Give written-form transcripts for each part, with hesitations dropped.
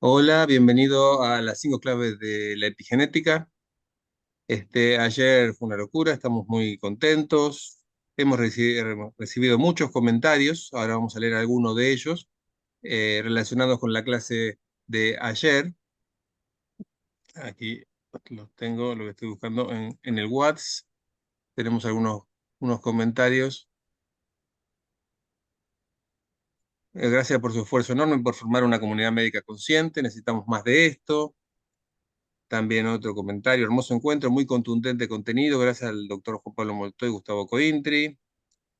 Hola, bienvenido a las 5 claves de la epigenética. Ayer fue una locura, estamos muy contentos. Hemos recibido muchos comentarios, ahora vamos a leer algunos de ellos relacionados con la clase de ayer. Aquí los tengo, lo que estoy buscando en el WhatsApp. Tenemos unos comentarios. Gracias por su esfuerzo enorme por formar una comunidad médica consciente. Necesitamos más de esto. También otro comentario, hermoso encuentro, muy contundente contenido, gracias al doctor Juan Pablo Molto y Gustavo Cointri.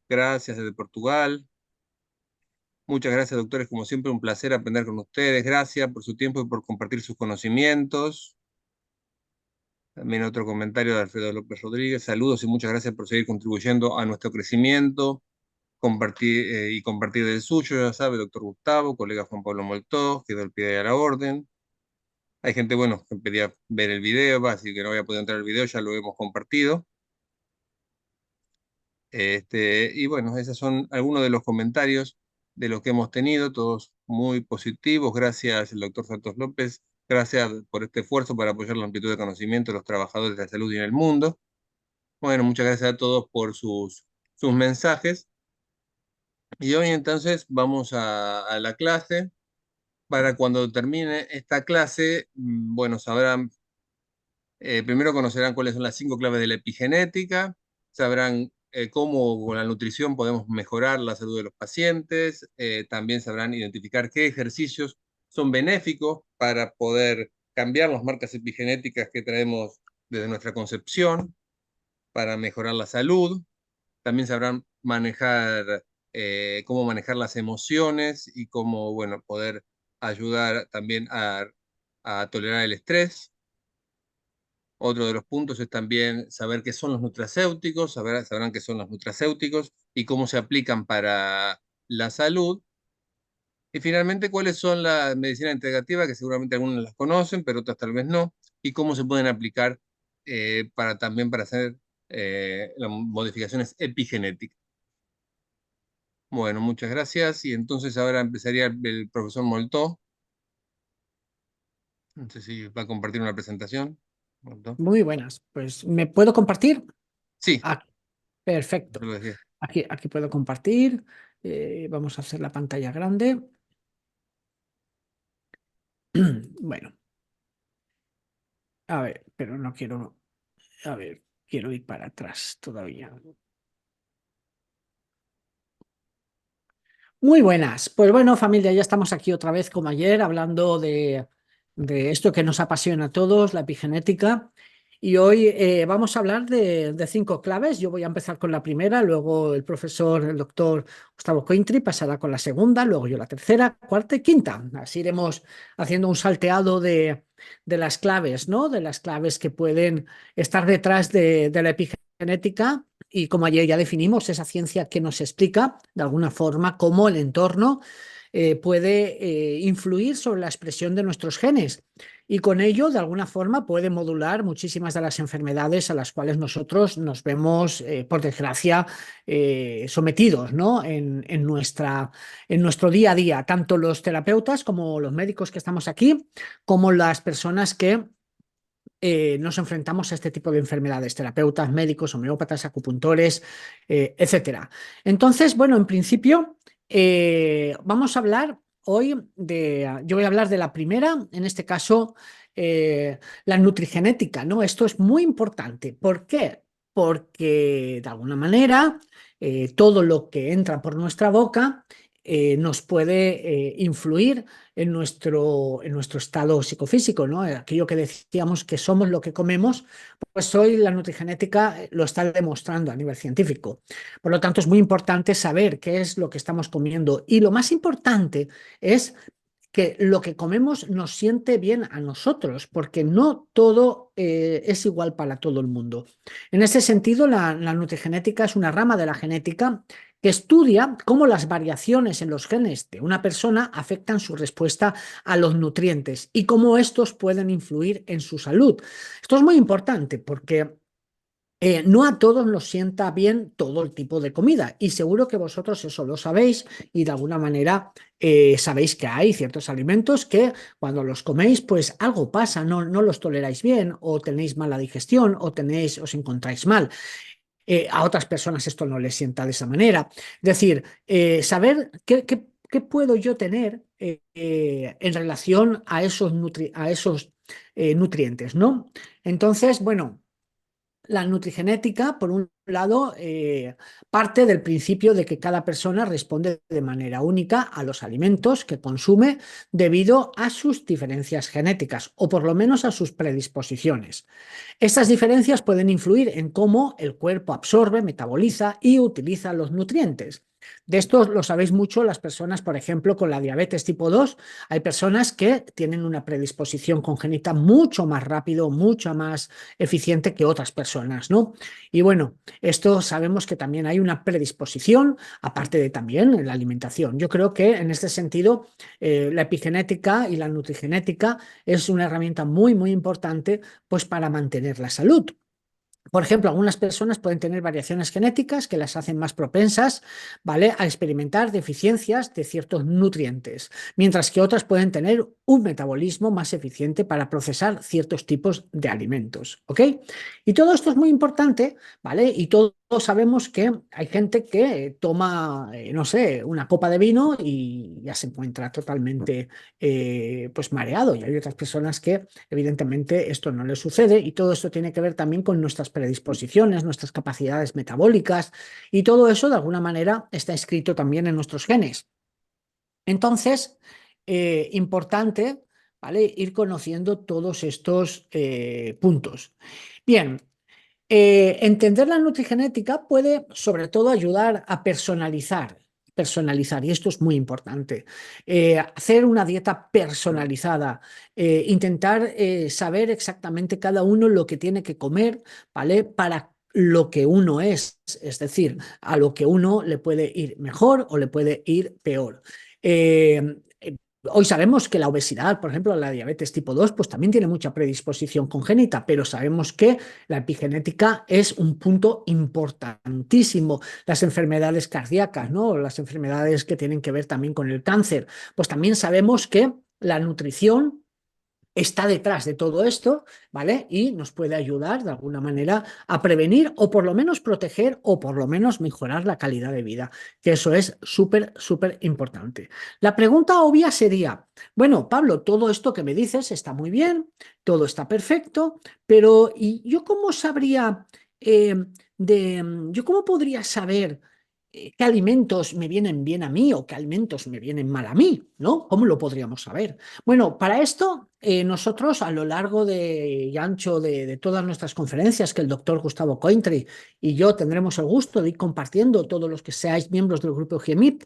Gracias desde Portugal. Muchas gracias, doctores, como siempre, un placer aprender con ustedes. Gracias por su tiempo y por compartir sus conocimientos. También otro comentario de Alfredo López Rodríguez. Saludos y muchas gracias por seguir contribuyendo a nuestro crecimiento. Compartir del suyo, ya sabe, doctor Gustavo, colega Juan Pablo Molto, quedó al pie de la orden. Hay gente, bueno, que pedía ver el video, así que no había podido entrar al video, ya lo hemos compartido. Y bueno, esos son algunos de los comentarios de los que hemos tenido, todos muy positivos. Gracias, el doctor Santos López. Gracias por este esfuerzo para apoyar la amplitud de conocimiento de los trabajadores de la salud y en el mundo. Bueno, muchas gracias a todos por sus mensajes. Y hoy entonces vamos a la clase. Para cuando termine esta clase, bueno, sabrán, primero conocerán cuáles son las 5 claves de la epigenética, sabrán cómo con la nutrición podemos mejorar la salud de los pacientes, también sabrán identificar qué ejercicios son benéficos para poder cambiar las marcas epigenéticas que traemos desde nuestra concepción para mejorar la salud, también sabrán cómo manejar las emociones y cómo, bueno, poder ayudar también a tolerar el estrés. Otro de los puntos es también saber qué son los nutracéuticos, sabrán qué son los nutracéuticos y cómo se aplican para la salud. Y finalmente, cuáles son las medicinas integrativas, que seguramente algunos las conocen, pero otras tal vez no, y cómo se pueden aplicar también para hacer las modificaciones epigenéticas. Bueno, muchas gracias. Y entonces ahora empezaría el profesor Moltó. No sé si va a compartir una presentación. Moltó. Muy buenas. Pues, ¿me puedo compartir? Sí, Ah, perfecto. lo dejé. Aquí puedo compartir. Vamos a hacer la pantalla grande. Bueno, a ver, pero no quiero. A ver, quiero ir para atrás todavía. Muy buenas. Pues bueno, familia, ya estamos aquí otra vez como ayer hablando de esto que nos apasiona a todos, la epigenética. Y hoy vamos a hablar de 5 claves. Yo voy a empezar con la primera, luego el doctor Gustavo Cointri, pasará con la segunda, luego yo la tercera, cuarta y quinta. Así iremos haciendo un salteado de las claves, ¿no? De las claves que pueden estar detrás de la epigenética y como ayer ya definimos, esa ciencia que nos explica de alguna forma cómo el entorno puede influir sobre la expresión de nuestros genes y con ello de alguna forma puede modular muchísimas de las enfermedades a las cuales nosotros nos vemos, por desgracia, sometidos, ¿no? En nuestro día a día, tanto los terapeutas como los médicos que estamos aquí, como las personas que nos enfrentamos a este tipo de enfermedades, terapeutas, médicos, homeópatas, acupuntores, etcétera. Entonces, bueno, en principio, vamos a hablar hoy yo voy a hablar de la primera, en este caso, la nutrigenética, ¿no? Esto es muy importante. ¿Por qué? Porque de alguna manera todo lo que entra por nuestra boca nos puede influir en nuestro estado psicofísico, ¿no? Aquello que decíamos que somos lo que comemos, pues hoy la nutrigenética lo está demostrando a nivel científico. Por lo tanto, es muy importante saber qué es lo que estamos comiendo y lo más importante es que lo que comemos nos siente bien a nosotros, porque no todo es igual para todo el mundo. En ese sentido, la nutrigenética es una rama de la genética que estudia cómo las variaciones en los genes de una persona afectan su respuesta a los nutrientes y cómo estos pueden influir en su salud. Esto es muy importante porque No a todos nos sienta bien todo el tipo de comida y seguro que vosotros eso lo sabéis y de alguna manera sabéis que hay ciertos alimentos que cuando los coméis pues algo pasa, no los toleráis bien o tenéis mala digestión o os encontráis mal. A otras personas esto no les sienta de esa manera. Es decir, saber qué puedo yo tener en relación a esos nutrientes, ¿no? Entonces, bueno. La nutrigenética, por un lado, parte del principio de que cada persona responde de manera única a los alimentos que consume debido a sus diferencias genéticas o por lo menos a sus predisposiciones. Estas diferencias pueden influir en cómo el cuerpo absorbe, metaboliza y utiliza los nutrientes. De esto lo sabéis mucho las personas, por ejemplo, con la diabetes tipo 2. Hay personas que tienen una predisposición congénita mucho más rápido, mucho más eficiente que otras personas, ¿no? Y bueno, esto sabemos que también hay una predisposición, aparte de también en la alimentación. Yo creo que en este sentido la epigenética y la nutrigenética es una herramienta muy importante pues para mantener la salud. Por ejemplo, algunas personas pueden tener variaciones genéticas que las hacen más propensas, ¿vale?, a experimentar deficiencias de ciertos nutrientes, mientras que otras pueden tener un metabolismo más eficiente para procesar ciertos tipos de alimentos, ¿ok? Y todo esto es muy importante, ¿vale? Y todos sabemos que hay gente que toma, no sé, una copa de vino y ya se encuentra totalmente pues mareado, y hay otras personas que evidentemente esto no les sucede, y todo esto tiene que ver también con nuestras predisposiciones, nuestras capacidades metabólicas, y todo eso de alguna manera está escrito también en nuestros genes. Entonces, importante, ¿vale?, ir conociendo todos estos puntos. Bien, entender la nutrigenética puede sobre todo ayudar a personalizar, y esto es muy importante. Hacer una dieta personalizada, intentar saber exactamente cada uno lo que tiene que comer, ¿vale?, para lo que uno es decir, a lo que uno le puede ir mejor o le puede ir peor. Eh, Hoy sabemos que la obesidad, por ejemplo, la diabetes tipo 2, pues también tiene mucha predisposición congénita, pero sabemos que la epigenética es un punto importantísimo. Las enfermedades cardíacas, ¿no?, las enfermedades que tienen que ver también con el cáncer, pues también sabemos que la nutrición está detrás de todo esto, ¿vale? Y nos puede ayudar de alguna manera a prevenir o por lo menos proteger o por lo menos mejorar la calidad de vida, que eso es súper importante. La pregunta obvia sería, bueno, Pablo, todo esto que me dices está muy bien, todo está perfecto, pero ¿y yo cómo sabría, eh, yo cómo podría saber qué alimentos me vienen bien a mí o qué alimentos me vienen mal a mí, ¿no? ¿Cómo lo podríamos saber? Bueno, para esto nosotros a lo largo y ancho de todas nuestras conferencias que el doctor Gustavo Cointri y yo tendremos el gusto de ir compartiendo, todos los que seáis miembros del grupo GIMEP,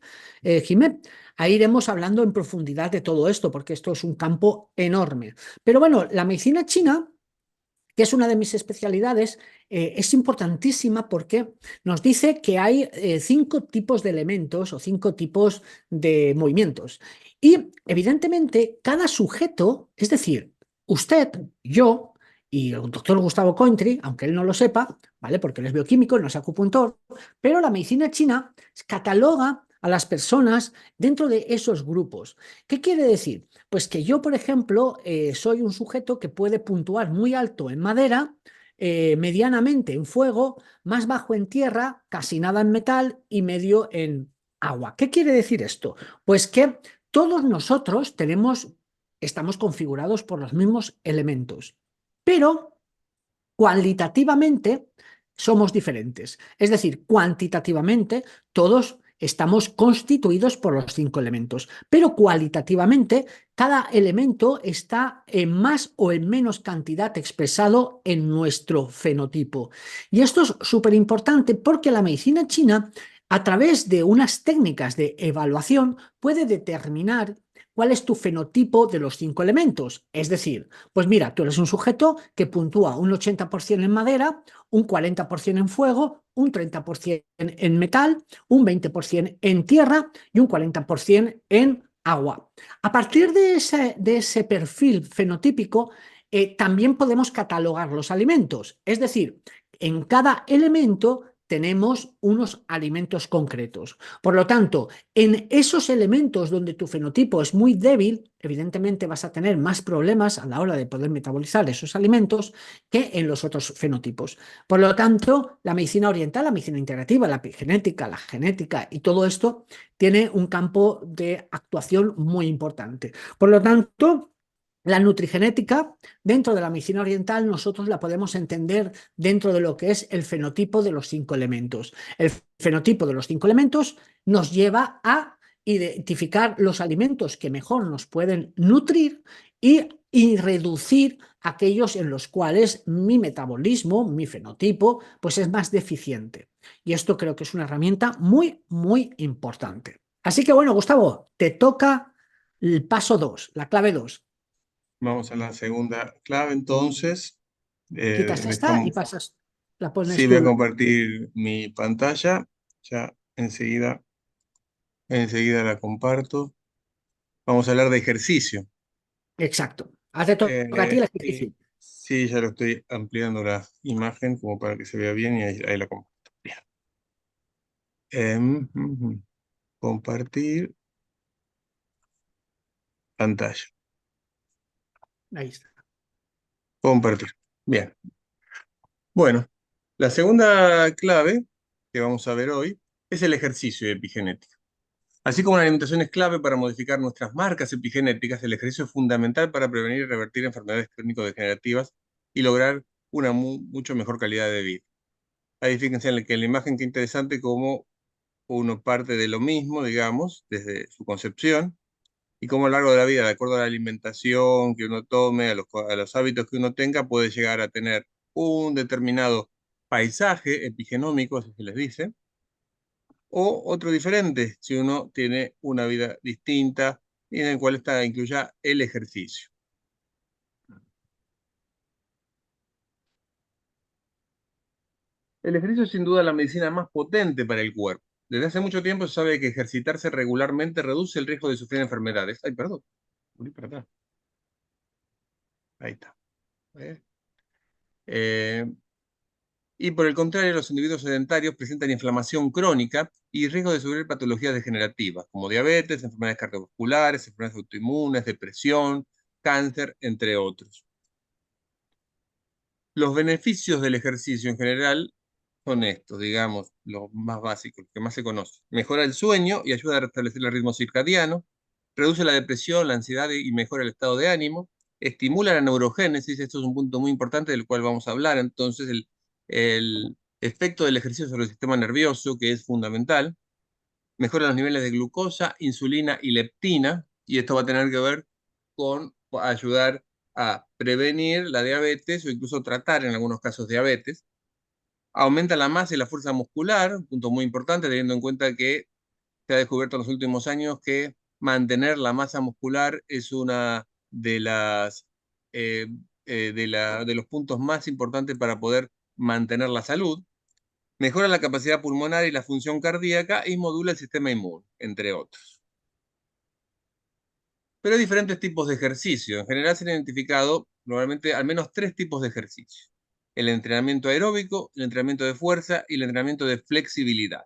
ahí iremos hablando en profundidad de todo esto, porque esto es un campo enorme. Pero bueno, la medicina china, que es una de mis especialidades, es importantísima porque nos dice que hay 5 tipos de elementos o 5 tipos de movimientos. Y evidentemente cada sujeto, es decir, usted, yo y el doctor Gustavo Cointri, aunque él no lo sepa, ¿vale?, porque él es bioquímico, no es acupuntor, pero la medicina china cataloga a las personas dentro de esos grupos. ¿Qué quiere decir? Pues que yo, por ejemplo, soy un sujeto que puede puntuar muy alto en madera, medianamente en fuego, más bajo en tierra, casi nada en metal y medio en agua. ¿Qué quiere decir esto? Pues que todos nosotros estamos configurados por los mismos elementos, pero cualitativamente somos diferentes. Es decir, cuantitativamente todos estamos constituidos por los 5 elementos, pero cualitativamente cada elemento está en más o en menos cantidad expresado en nuestro fenotipo. Y esto es súper importante porque la medicina china, a través de unas técnicas de evaluación, puede determinar cuál es tu fenotipo de los 5 elementos. Es decir, pues mira, tú eres un sujeto que puntúa un 80% en madera, un 40% en fuego, un 30% en metal, un 20% en tierra y un 40% en agua. A partir de ese perfil fenotípico, también podemos catalogar los alimentos. Es decir, En cada elemento tenemos unos alimentos concretos. Por lo tanto, en esos elementos donde tu fenotipo es muy débil, evidentemente vas a tener más problemas a la hora de poder metabolizar esos alimentos que en los otros fenotipos. Por lo tanto, la medicina oriental, la medicina integrativa, la epigenética, la genética y todo esto tiene un campo de actuación muy importante. Por lo tanto, la nutrigenética, dentro de la medicina oriental, nosotros la podemos entender dentro de lo que es el fenotipo de los 5 elementos. El fenotipo de los 5 elementos nos lleva a identificar los alimentos que mejor nos pueden nutrir y reducir aquellos en los cuales mi metabolismo, mi fenotipo, pues es más deficiente. Y esto creo que es una herramienta muy, muy importante. Así que bueno, Gustavo, te toca el paso 2, la clave 2. Vamos a la segunda clave entonces. Quitas esta y Dejamos, pasas, la pones sí, voy a tú. compartir mi pantalla. Ya enseguida la comparto. Vamos a hablar de ejercicio. Exacto. Ahora te toca a ti el ejercicio. Y sí, ya lo estoy ampliando la imagen como para que se vea bien y ahí la comparto. Bien. Ujú. Compartir pantalla. Ahí está. Compartir. Bien. Bueno, la segunda clave que vamos a ver hoy es el ejercicio de epigenética. Así como la alimentación es clave para modificar nuestras marcas epigenéticas, el ejercicio es fundamental para prevenir y revertir enfermedades crónico-degenerativas y lograr una mucho mejor calidad de vida. Ahí fíjense en que en la imagen qué interesante cómo uno parte de lo mismo, digamos, desde su concepción, y cómo a lo largo de la vida, de acuerdo a la alimentación que uno tome, a los hábitos que uno tenga, puede llegar a tener un determinado paisaje epigenómico, así se les dice, o otro diferente, si uno tiene una vida distinta y en el cual incluya el ejercicio. El ejercicio es sin duda la medicina más potente para el cuerpo. Desde hace mucho tiempo se sabe que ejercitarse regularmente reduce el riesgo de sufrir enfermedades. Ay, perdón, volví para atrás. Ahí está. ¿Eh? Eh, y por el contrario, los individuos sedentarios presentan inflamación crónica y riesgo de sufrir patologías degenerativas, como diabetes, enfermedades cardiovasculares, enfermedades autoinmunes, depresión, cáncer, entre otros. Los beneficios del ejercicio en general son estos, digamos, los más básicos, los que más se conocen. Mejora el sueño y ayuda a restablecer el ritmo circadiano, reduce la depresión, la ansiedad y mejora el estado de ánimo, estimula la neurogénesis, esto es un punto muy importante del cual vamos a hablar, entonces el efecto del ejercicio sobre el sistema nervioso, que es fundamental, mejora los niveles de glucosa, insulina y leptina, y esto va a tener que ver con ayudar a prevenir la diabetes o incluso tratar en algunos casos diabetes. Aumenta la masa y la fuerza muscular, un punto muy importante teniendo en cuenta que se ha descubierto en los últimos años que mantener la masa muscular es una de las eh, de los puntos más importantes para poder mantener la salud. Mejora la capacidad pulmonar y la función cardíaca y modula el sistema inmune, entre otros. Pero hay diferentes tipos de ejercicio. En general se han identificado normalmente al menos 3 tipos de ejercicio. El entrenamiento aeróbico, el entrenamiento de fuerza y el entrenamiento de flexibilidad.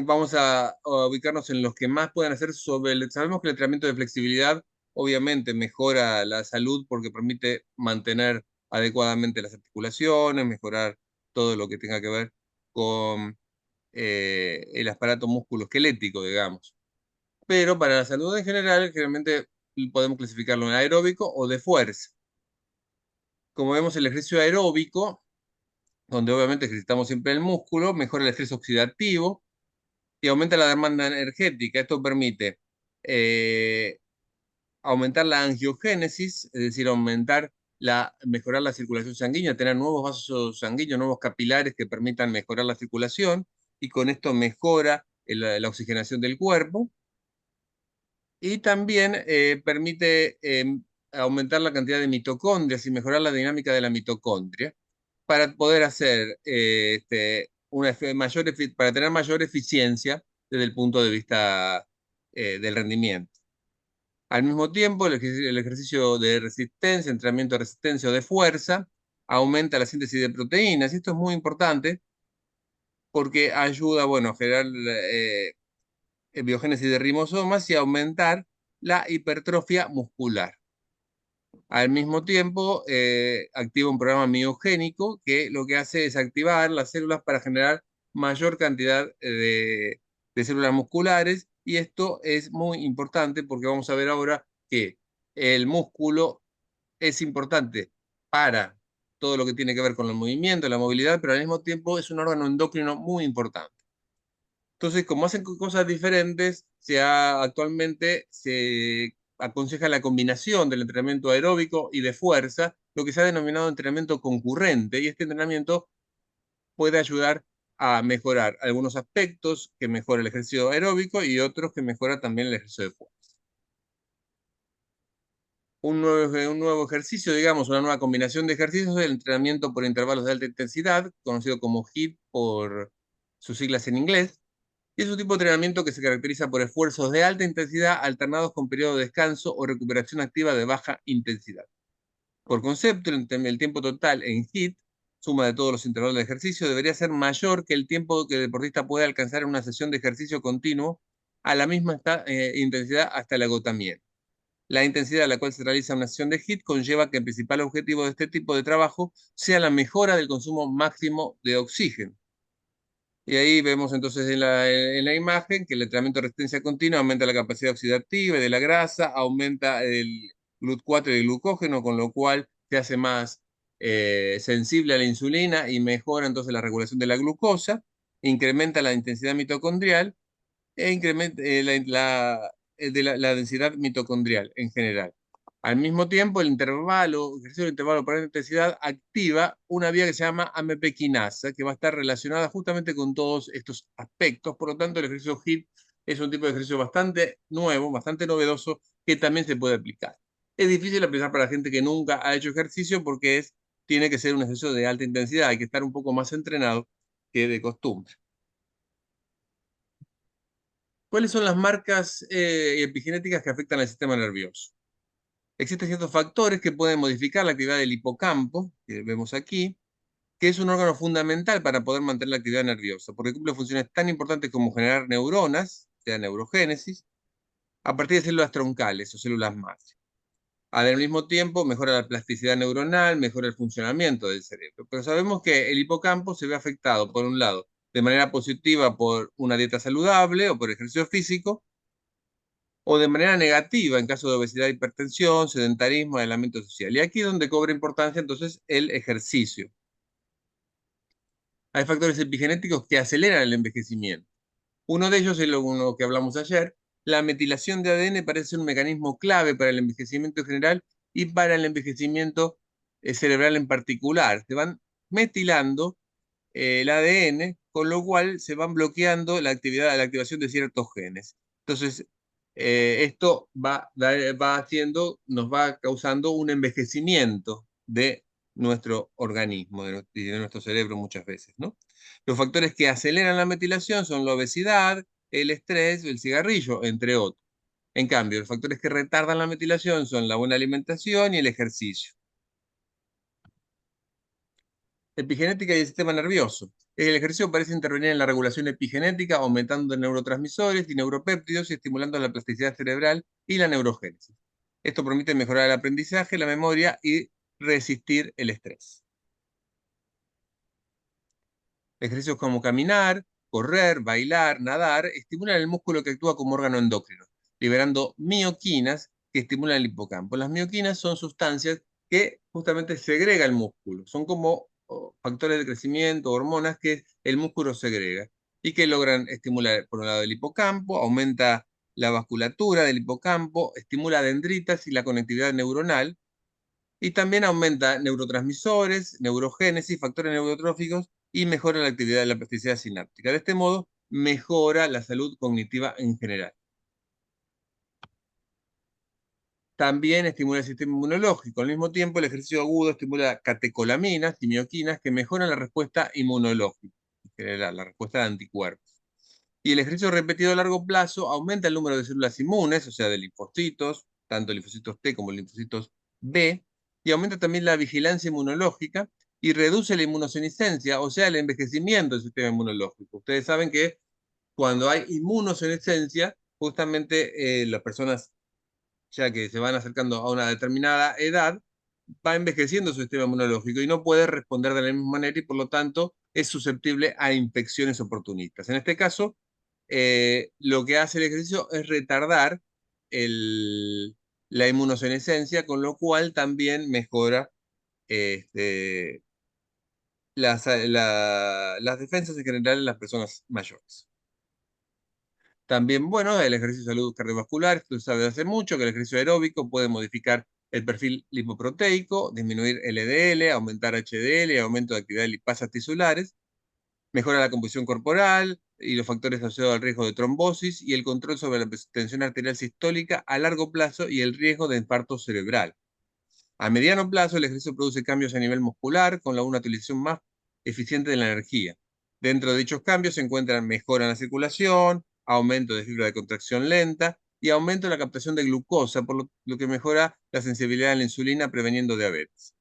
Vamos a ubicarnos en los que más pueden hacer sabemos que el entrenamiento de flexibilidad obviamente mejora la salud porque permite mantener adecuadamente las articulaciones, mejorar todo lo que tenga que ver con el aparato musculoesquelético, digamos. Pero para la salud en general, generalmente podemos clasificarlo en aeróbico o de fuerza. Como vemos, el ejercicio aeróbico, donde obviamente ejercitamos siempre el músculo, mejora el estrés oxidativo y aumenta la demanda energética. Esto permite eh, aumentar la angiogénesis, es decir, mejorar la circulación sanguínea, tener nuevos vasos sanguíneos, nuevos capilares que permitan mejorar la circulación y con esto mejora la oxigenación del cuerpo. Y también permite aumentar la cantidad de mitocondrias y mejorar la dinámica de la mitocondria para poder hacer para tener mayor eficiencia desde el punto de vista del rendimiento. Al mismo tiempo, el ejercicio de resistencia, entrenamiento de resistencia o de fuerza, aumenta la síntesis de proteínas. Y esto es muy importante porque ayuda, bueno, a generar biogénesis de ribosomas y aumentar la hipertrofia muscular. Al mismo tiempo, activa un programa miogénico que lo que hace es activar las células para generar mayor cantidad de células musculares, y esto es muy importante porque vamos a ver ahora que el músculo es importante para todo lo que tiene que ver con el movimiento, la movilidad, pero al mismo tiempo es un órgano endocrino muy importante. Entonces, como hacen cosas diferentes, actualmente se aconseja la combinación del entrenamiento aeróbico y de fuerza, lo que se ha denominado entrenamiento concurrente, y este entrenamiento puede ayudar a mejorar algunos aspectos, que mejora el ejercicio aeróbico y otros que mejora también el ejercicio de fuerza. Un nuevo ejercicio, digamos, una nueva combinación de ejercicios es el entrenamiento por intervalos de alta intensidad, conocido como HIIT por sus siglas en inglés. Y es un tipo de entrenamiento que se caracteriza por esfuerzos de alta intensidad alternados con periodos de descanso o recuperación activa de baja intensidad. Por concepto, el tiempo total en HIIT, suma de todos los intervalos de ejercicio, debería ser mayor que el tiempo que el deportista puede alcanzar en una sesión de ejercicio continuo a la misma intensidad hasta el agotamiento. La intensidad a la cual se realiza una sesión de HIIT conlleva que el principal objetivo de este tipo de trabajo sea la mejora del consumo máximo de oxígeno. Y ahí vemos entonces en la imagen que el entrenamiento de resistencia continua aumenta la capacidad oxidativa de la grasa, aumenta el GLUT4 y el glucógeno, con lo cual se hace más sensible a la insulina y mejora entonces la regulación de la glucosa, incrementa la intensidad mitocondrial e incrementa la densidad mitocondrial en general. Al mismo tiempo, ejercicio de intervalo por alta intensidad activa una vía que se llama AMP quinasa, que va a estar relacionada justamente con todos estos aspectos. Por lo tanto, el ejercicio HIIT es un tipo de ejercicio bastante nuevo, bastante novedoso, que también se puede aplicar. Es difícil aplicar para gente que nunca ha hecho ejercicio porque tiene que ser un ejercicio de alta intensidad, hay que estar un poco más entrenado que de costumbre. ¿Cuáles son las marcas epigenéticas que afectan al sistema nervioso? Existen ciertos factores que pueden modificar la actividad del hipocampo, que vemos aquí, que es un órgano fundamental para poder mantener la actividad nerviosa, porque cumple funciones tan importantes como generar neuronas, o sea, neurogénesis, a partir de células troncales o células madre. Al mismo tiempo, mejora la plasticidad neuronal, mejora el funcionamiento del cerebro. Pero sabemos que el hipocampo se ve afectado, por un lado, de manera positiva por una dieta saludable o por ejercicio físico, o de manera negativa en caso de obesidad, hipertensión, sedentarismo, aislamiento social. Y aquí es donde cobra importancia entonces el ejercicio. Hay factores epigenéticos que aceleran el envejecimiento. Uno de ellos es uno que hablamos ayer. La metilación de ADN parece un mecanismo clave para el envejecimiento en general y para el envejecimiento cerebral en particular. Se van metilando el ADN, con lo cual se van bloqueando la activación de ciertos genes. Entonces, esto nos va causando un envejecimiento de nuestro organismo y de nuestro cerebro muchas veces, ¿no? Los factores que aceleran la metilación son la obesidad, el estrés, el cigarrillo, entre otros. En cambio, los factores que retardan la metilación son la buena alimentación y el ejercicio. Epigenética y el sistema nervioso. El ejercicio parece intervenir en la regulación epigenética, aumentando neurotransmisores y neuropéptidos y estimulando la plasticidad cerebral y la neurogénesis. Esto permite mejorar el aprendizaje, la memoria y resistir el estrés. Ejercicios como caminar, correr, bailar, nadar, estimulan el músculo que actúa como órgano endocrino, liberando mioquinas que estimulan el hipocampo. Las mioquinas son sustancias que justamente segrega el músculo. Son como factores de crecimiento, hormonas que el músculo segrega y que logran estimular, por un lado, el hipocampo, aumenta la vasculatura del hipocampo, estimula dendritas y la conectividad neuronal, y también aumenta neurotransmisores, neurogénesis, factores neurotróficos y mejora la actividad de la plasticidad sináptica. De este modo, mejora la salud cognitiva en general. También estimula el sistema inmunológico. Al mismo tiempo, el ejercicio agudo estimula catecolaminas y mioquinas que mejoran la respuesta inmunológica, en general, la respuesta de anticuerpos. Y el ejercicio repetido a largo plazo aumenta el número de células inmunes, o sea, de linfocitos, tanto linfocitos T como linfocitos B, y aumenta también la vigilancia inmunológica y reduce la inmunosenescencia, o sea, el envejecimiento del sistema inmunológico. Ustedes saben que cuando hay inmunosenescencia, justamente las personas ya que se van acercando a una determinada edad, va envejeciendo su sistema inmunológico y no puede responder de la misma manera y por lo tanto es susceptible a infecciones oportunistas. En este caso, lo que hace el ejercicio es retardar la inmunosenescencia, con lo cual también mejora este, las defensas en general en las personas mayores. También, bueno, el ejercicio de salud cardiovascular, esto se sabe hace mucho, que el ejercicio aeróbico puede modificar el perfil lipoproteico, disminuir LDL, aumentar HDL, aumento de actividad de lipasas tisulares, mejora la composición corporal y los factores asociados al riesgo de trombosis y el control sobre la tensión arterial sistólica a largo plazo y el riesgo de infarto cerebral. A mediano plazo, el ejercicio produce cambios a nivel muscular con una utilización más eficiente de la energía. Dentro de dichos cambios se encuentran mejora en la circulación, aumento de fibra de contracción lenta y aumento de la captación de glucosa, por lo que mejora la sensibilidad a la insulina preveniendo diabetes.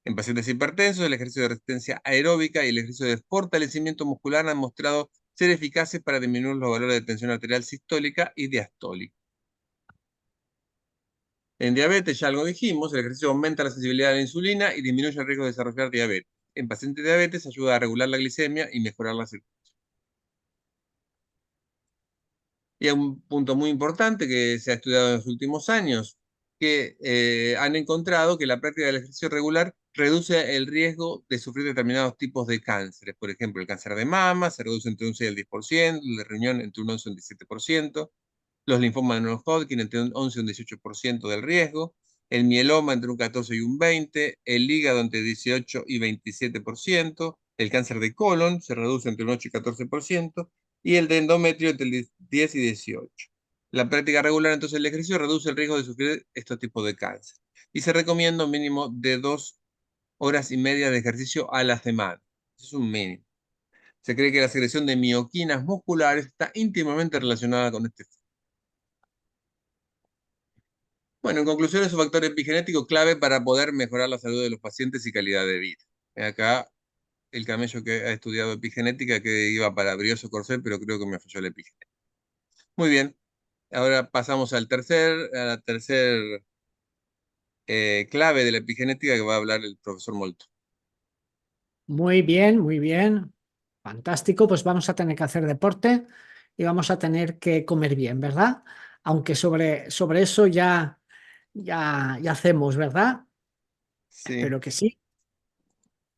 En pacientes hipertensos, el ejercicio de resistencia aeróbica y el ejercicio de fortalecimiento muscular han mostrado ser eficaces para disminuir los valores de tensión arterial sistólica y diastólica. En diabetes, ya algo dijimos, el ejercicio aumenta la sensibilidad a la insulina y disminuye el riesgo de desarrollar diabetes. En pacientes de diabetes ayuda a regular la glicemia y mejorar la circulación. Y hay un punto muy importante que se ha estudiado en los últimos años, que han encontrado que la práctica del ejercicio regular reduce el riesgo de sufrir determinados tipos de cánceres. Por ejemplo, el cáncer de mama se reduce entre un 6 y el 10%, el de riñón entre un 11 y un 17%, los linfomas de non-Hodgkin entre un 11 y un 18% del riesgo, el mieloma entre un 14 y un 20%, el hígado entre 18 y 27%, el cáncer de colon se reduce entre un 8 y 14%, y el de endometrio entre el 10 y 18%. La práctica regular entonces del ejercicio reduce el riesgo de sufrir estos tipos de cáncer. Y se recomienda un mínimo de 2 horas y media de ejercicio a la semana. Eso es un mínimo. Se cree que la secreción de mioquinas musculares está íntimamente relacionada con este. Bueno, en conclusión, es un factor epigenético clave para poder mejorar la salud de los pacientes y calidad de vida. Acá el camello que ha estudiado epigenética que iba para Brioso Corcel, pero creo que me falló la epigenética. Muy bien, ahora pasamos a la tercer clave de la epigenética que va a hablar el profesor Molto. Muy bien, muy bien. Fantástico. Pues vamos a tener que hacer deporte y vamos a tener que comer bien, ¿verdad? Aunque sobre eso ya hacemos, ¿verdad? Sí, Espero que sí.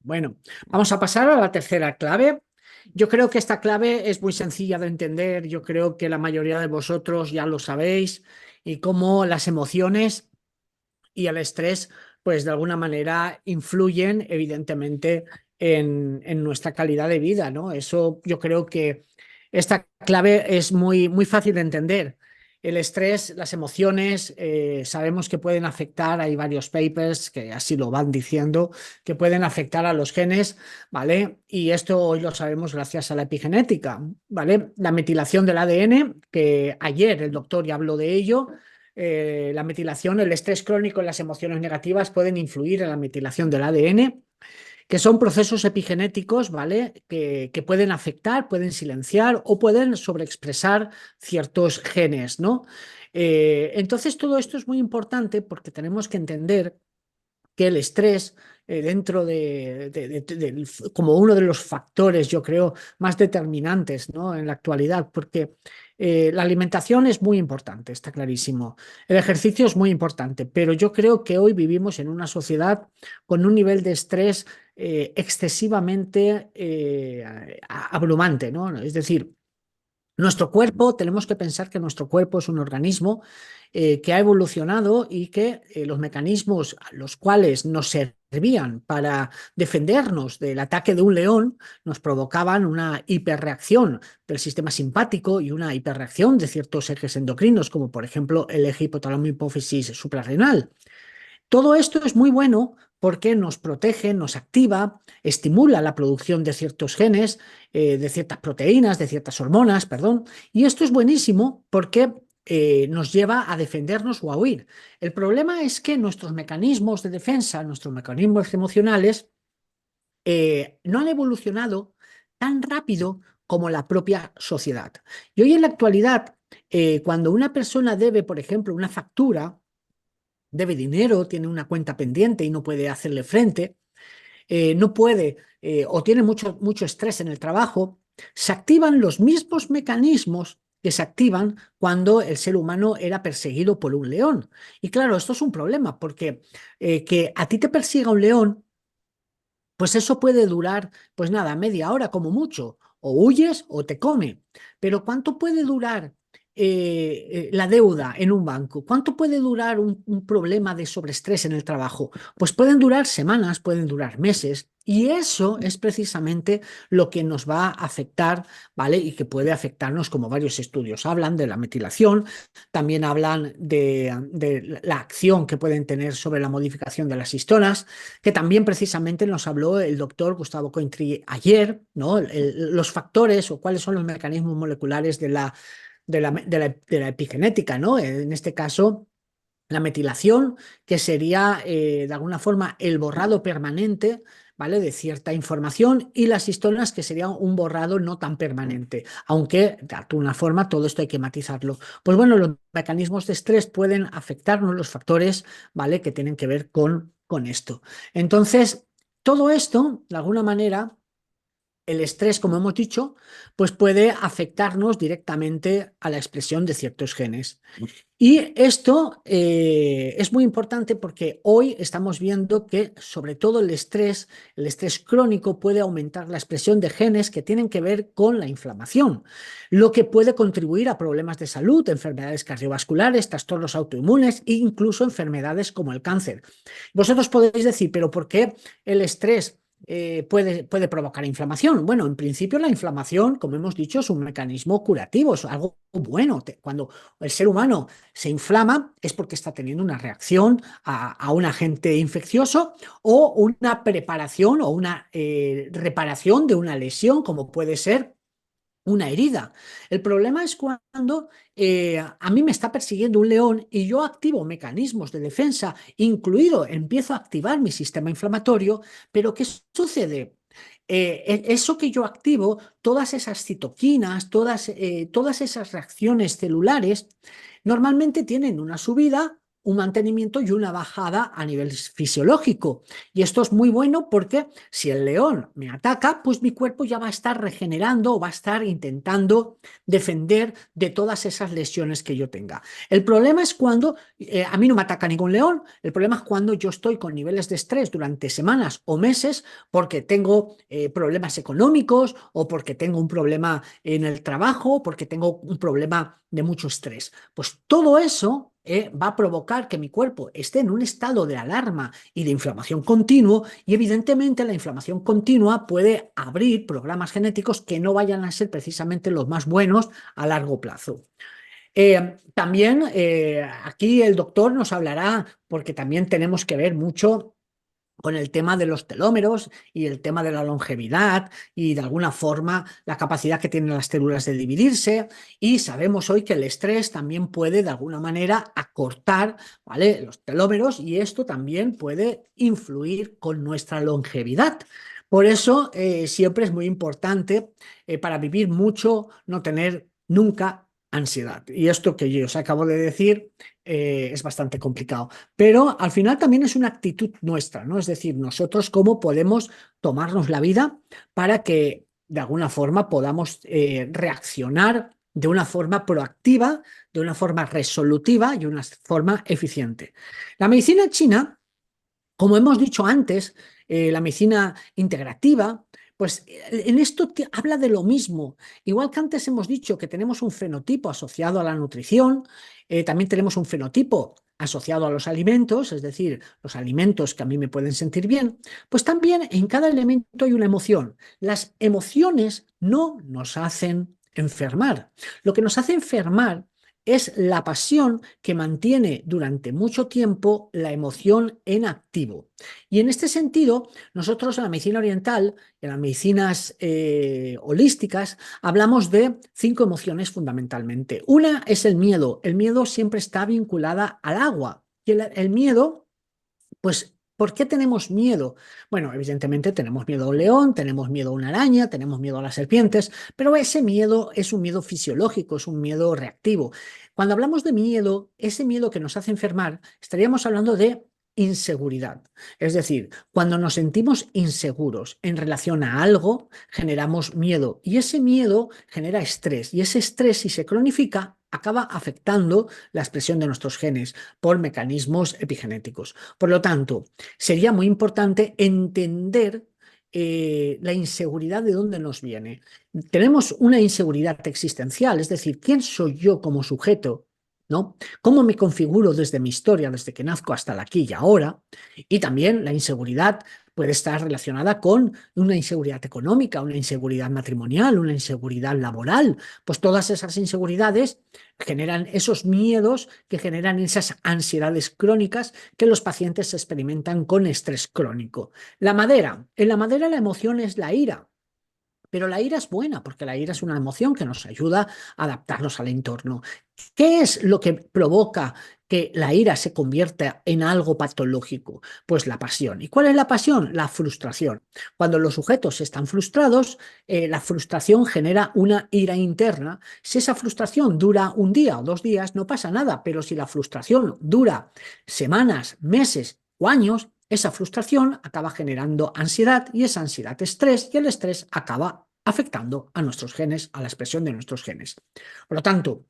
Bueno, vamos a pasar a la tercera clave. Yo creo que esta clave es muy sencilla de entender. Yo creo que la mayoría de vosotros ya lo sabéis y cómo las emociones y el estrés, pues de alguna manera influyen evidentemente en nuestra calidad de vida, ¿no? Eso yo creo que esta clave es muy fácil de entender. El estrés, las emociones, sabemos que pueden afectar, hay varios papers que así lo van diciendo, que pueden afectar a los genes, ¿vale? Y esto hoy lo sabemos gracias a la epigenética, ¿vale? La metilación del ADN, que ayer el doctor ya habló de ello, la metilación, el estrés crónico y las emociones negativas pueden influir en la metilación del ADN, que son procesos epigenéticos, ¿vale? Que pueden afectar, pueden silenciar o pueden sobreexpresar ciertos genes, ¿no? Entonces todo esto es muy importante porque tenemos que entender que el estrés dentro como uno de los factores, yo creo, más determinantes, ¿no? En la actualidad, porque la alimentación es muy importante, está clarísimo. El ejercicio es muy importante, pero yo creo que hoy vivimos en una sociedad con un nivel de estrés excesivamente abrumante, ¿no? Es decir, nuestro cuerpo, tenemos que pensar que nuestro cuerpo es un organismo que ha evolucionado y que los mecanismos a los cuales nos servían para defendernos del ataque de un león nos provocaban una hiperreacción del sistema simpático y una hiperreacción de ciertos ejes endocrinos, como por ejemplo el eje hipotálamo-hipófisis suprarrenal. Todo esto es muy bueno porque nos protege, nos activa, estimula la producción de ciertos genes, de ciertas proteínas, de ciertas hormonas, perdón, y esto es buenísimo porque nos lleva a defendernos o a huir. El problema es que nuestros mecanismos de defensa, nuestros mecanismos emocionales, no han evolucionado tan rápido como la propia sociedad. Y hoy en la actualidad, cuando una persona debe, por ejemplo, una factura, debe dinero, tiene una cuenta pendiente y no puede hacerle frente, no puede o tiene mucho estrés en el trabajo, se activan los mismos mecanismos que se activan cuando el ser humano era perseguido por un león. Y claro, esto es un problema porque que a ti te persiga un león, pues eso puede durar, pues nada, media hora como mucho, o huyes o te come. Pero ¿cuánto puede durar la deuda en un banco? ¿Cuánto puede durar un problema de sobreestrés en el trabajo? Pues pueden durar semanas, pueden durar meses. Y eso es precisamente lo que nos va a afectar, ¿vale? Y que puede afectarnos, como varios estudios hablan de la metilación, también hablan de la acción que pueden tener sobre la modificación de las histonas, que también precisamente nos habló el doctor Gustavo Cointri ayer, ¿no? Los factores o cuáles son los mecanismos moleculares de la epigenética, ¿no? En este caso, la metilación, que sería de alguna forma el borrado permanente, ¿vale? De cierta información, y las histonas, que sería un borrado no tan permanente, aunque de alguna forma todo esto hay que matizarlo. Pues bueno, los mecanismos de estrés pueden afectarnos, los factores, ¿vale? Que tienen que ver con esto. Entonces, todo esto, de alguna manera, el estrés, como hemos dicho, pues puede afectarnos directamente a la expresión de ciertos genes. Y esto es muy importante porque hoy estamos viendo que sobre todo el estrés crónico puede aumentar la expresión de genes que tienen que ver con la inflamación, lo que puede contribuir a problemas de salud, enfermedades cardiovasculares, trastornos autoinmunes e incluso enfermedades como el cáncer. Vosotros podéis decir, pero ¿por qué el estrés puede provocar inflamación? Bueno, en principio la inflamación, como hemos dicho, es un mecanismo curativo, es algo bueno. Cuando el ser humano se inflama es porque está teniendo una reacción a un agente infeccioso o una preparación o una reparación de una lesión, como puede ser una herida. El problema es cuando a mí me está persiguiendo un león y yo activo mecanismos de defensa, incluido empiezo a activar mi sistema inflamatorio, pero ¿qué sucede? Eso que yo activo, todas esas citoquinas, todas esas reacciones celulares, normalmente tienen una subida, un mantenimiento y una bajada a nivel fisiológico. Y esto es muy bueno porque si el león me ataca, pues mi cuerpo ya va a estar regenerando o va a estar intentando defender de todas esas lesiones que yo tenga. El problema es cuando a mí no me ataca ningún león, el problema es cuando yo estoy con niveles de estrés durante semanas o meses porque tengo problemas económicos o porque tengo un problema en el trabajo, porque tengo un problema de mucho estrés. Pues todo eso va a provocar que mi cuerpo esté en un estado de alarma y de inflamación continuo, y evidentemente la inflamación continua puede abrir programas genéticos que no vayan a ser precisamente los más buenos a largo plazo. También aquí el doctor nos hablará, porque también tenemos que ver mucho con el tema de los telómeros y el tema de la longevidad y de alguna forma la capacidad que tienen las células de dividirse, y sabemos hoy que el estrés también puede de alguna manera acortar, ¿vale?, los telómeros, y esto también puede influir con nuestra longevidad. Por eso siempre es muy importante para vivir mucho no tener nunca ansiedad. Y esto que yo os acabo de decir es bastante complicado. Pero al final también es una actitud nuestra, ¿no? Es decir, nosotros cómo podemos tomarnos la vida para que de alguna forma podamos reaccionar de una forma proactiva, de una forma resolutiva y una forma eficiente. La medicina china, como hemos dicho antes, la medicina integrativa, pues en esto habla de lo mismo. Igual que antes hemos dicho que tenemos un fenotipo asociado a la nutrición, también tenemos un fenotipo asociado a los alimentos, es decir, los alimentos que a mí me pueden sentir bien, pues también en cada elemento hay una emoción. Las emociones no nos hacen enfermar. Lo que nos hace enfermar es la pasión que mantiene durante mucho tiempo la emoción en activo. Y en este sentido, nosotros en la medicina oriental, en las medicinas holísticas, hablamos de 5 emociones fundamentalmente. Una es el miedo. El miedo siempre está vinculada al agua. Y el miedo, pues ¿Por qué tenemos miedo? Bueno, evidentemente tenemos miedo a un león, tenemos miedo a una araña, tenemos miedo a las serpientes, pero ese miedo es un miedo fisiológico, es un miedo reactivo. Cuando hablamos de miedo, ese miedo que nos hace enfermar, estaríamos hablando de inseguridad. Es decir, cuando nos sentimos inseguros en relación a algo, generamos miedo y ese miedo genera estrés y ese estrés, si se cronifica, acaba afectando la expresión de nuestros genes por mecanismos epigenéticos. Por lo tanto, sería muy importante entender la inseguridad de dónde nos viene. Tenemos una inseguridad existencial, es decir, ¿quién soy yo como sujeto? ¿No? ¿Cómo me configuro desde mi historia, desde que nazco hasta el aquí y ahora? Y también la inseguridad puede estar relacionada con una inseguridad económica, una inseguridad matrimonial, una inseguridad laboral. Pues todas esas inseguridades generan esos miedos que generan esas ansiedades crónicas que los pacientes experimentan con estrés crónico. La madera. En la madera la emoción es la ira. Pero la ira es buena, porque la ira es una emoción que nos ayuda a adaptarnos al entorno. ¿Qué es lo que provoca que la ira se convierta en algo patológico? Pues la pasión. ¿Y cuál es la pasión? La frustración. Cuando los sujetos están frustrados, la frustración genera una ira interna. Si esa frustración dura un día o 2 días, no pasa nada, pero si la frustración dura semanas, meses o años, esa frustración acaba generando ansiedad y esa ansiedad estrés y el estrés acaba afectando a nuestros genes, a la expresión de nuestros genes. Por lo tanto,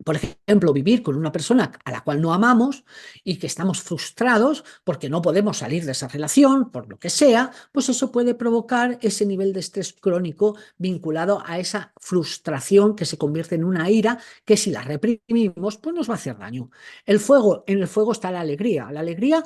por ejemplo, vivir con una persona a la cual no amamos y que estamos frustrados porque no podemos salir de esa relación, por lo que sea, pues eso puede provocar ese nivel de estrés crónico vinculado a esa frustración que se convierte en una ira que si la reprimimos, pues nos va a hacer daño. El fuego, en el fuego está la alegría. La alegría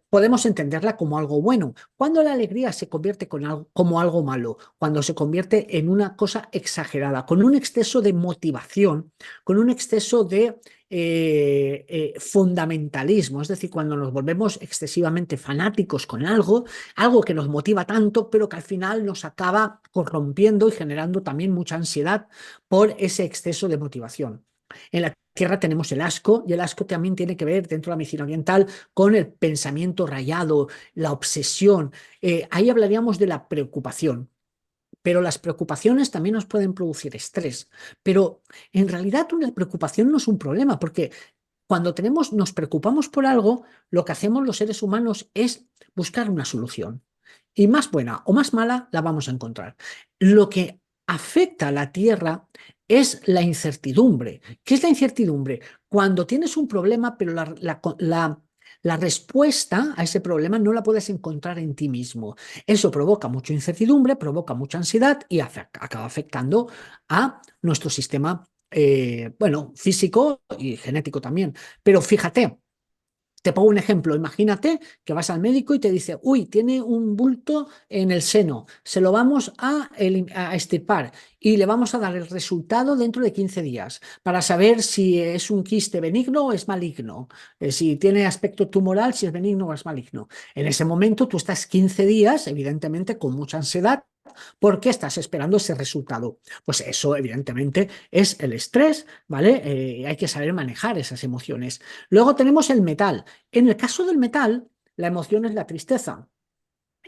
podemos entenderla como algo bueno. Cuando la alegría se convierte como algo malo, cuando se convierte en una cosa exagerada, con un exceso de motivación, con un exceso de fundamentalismo, es decir, cuando nos volvemos excesivamente fanáticos con algo, algo que nos motiva tanto, pero que al final nos acaba corrompiendo y generando también mucha ansiedad por ese exceso de motivación. En la Tierra tenemos el asco y el asco también tiene que ver dentro de la medicina oriental con el pensamiento rayado, la obsesión. Ahí hablaríamos de la preocupación. Pero las preocupaciones también nos pueden producir estrés. Pero en realidad una preocupación no es un problema, porque cuando nos preocupamos por algo, lo que hacemos los seres humanos es buscar una solución. Y más buena o más mala la vamos a encontrar. Lo que afecta a la Tierra es la incertidumbre. ¿Qué es la incertidumbre? Cuando tienes un problema, pero la respuesta a ese problema no la puedes encontrar en ti mismo. Eso provoca mucha incertidumbre, provoca mucha ansiedad y acaba afectando a nuestro sistema, bueno, físico y genético también. Pero fíjate, te pongo un ejemplo. Imagínate que vas al médico y te dice, uy, tiene un bulto en el seno, se lo vamos a extirpar y le vamos a dar el resultado dentro de 15 días para saber si es un quiste benigno o es maligno, si tiene aspecto tumoral, si es benigno o es maligno. En ese momento tú estás 15 días, evidentemente, con mucha ansiedad. ¿Por qué estás esperando ese resultado? Pues eso, evidentemente, es el estrés, ¿vale? Hay que saber manejar esas emociones. Luego tenemos el metal. En el caso del metal, la emoción es la tristeza.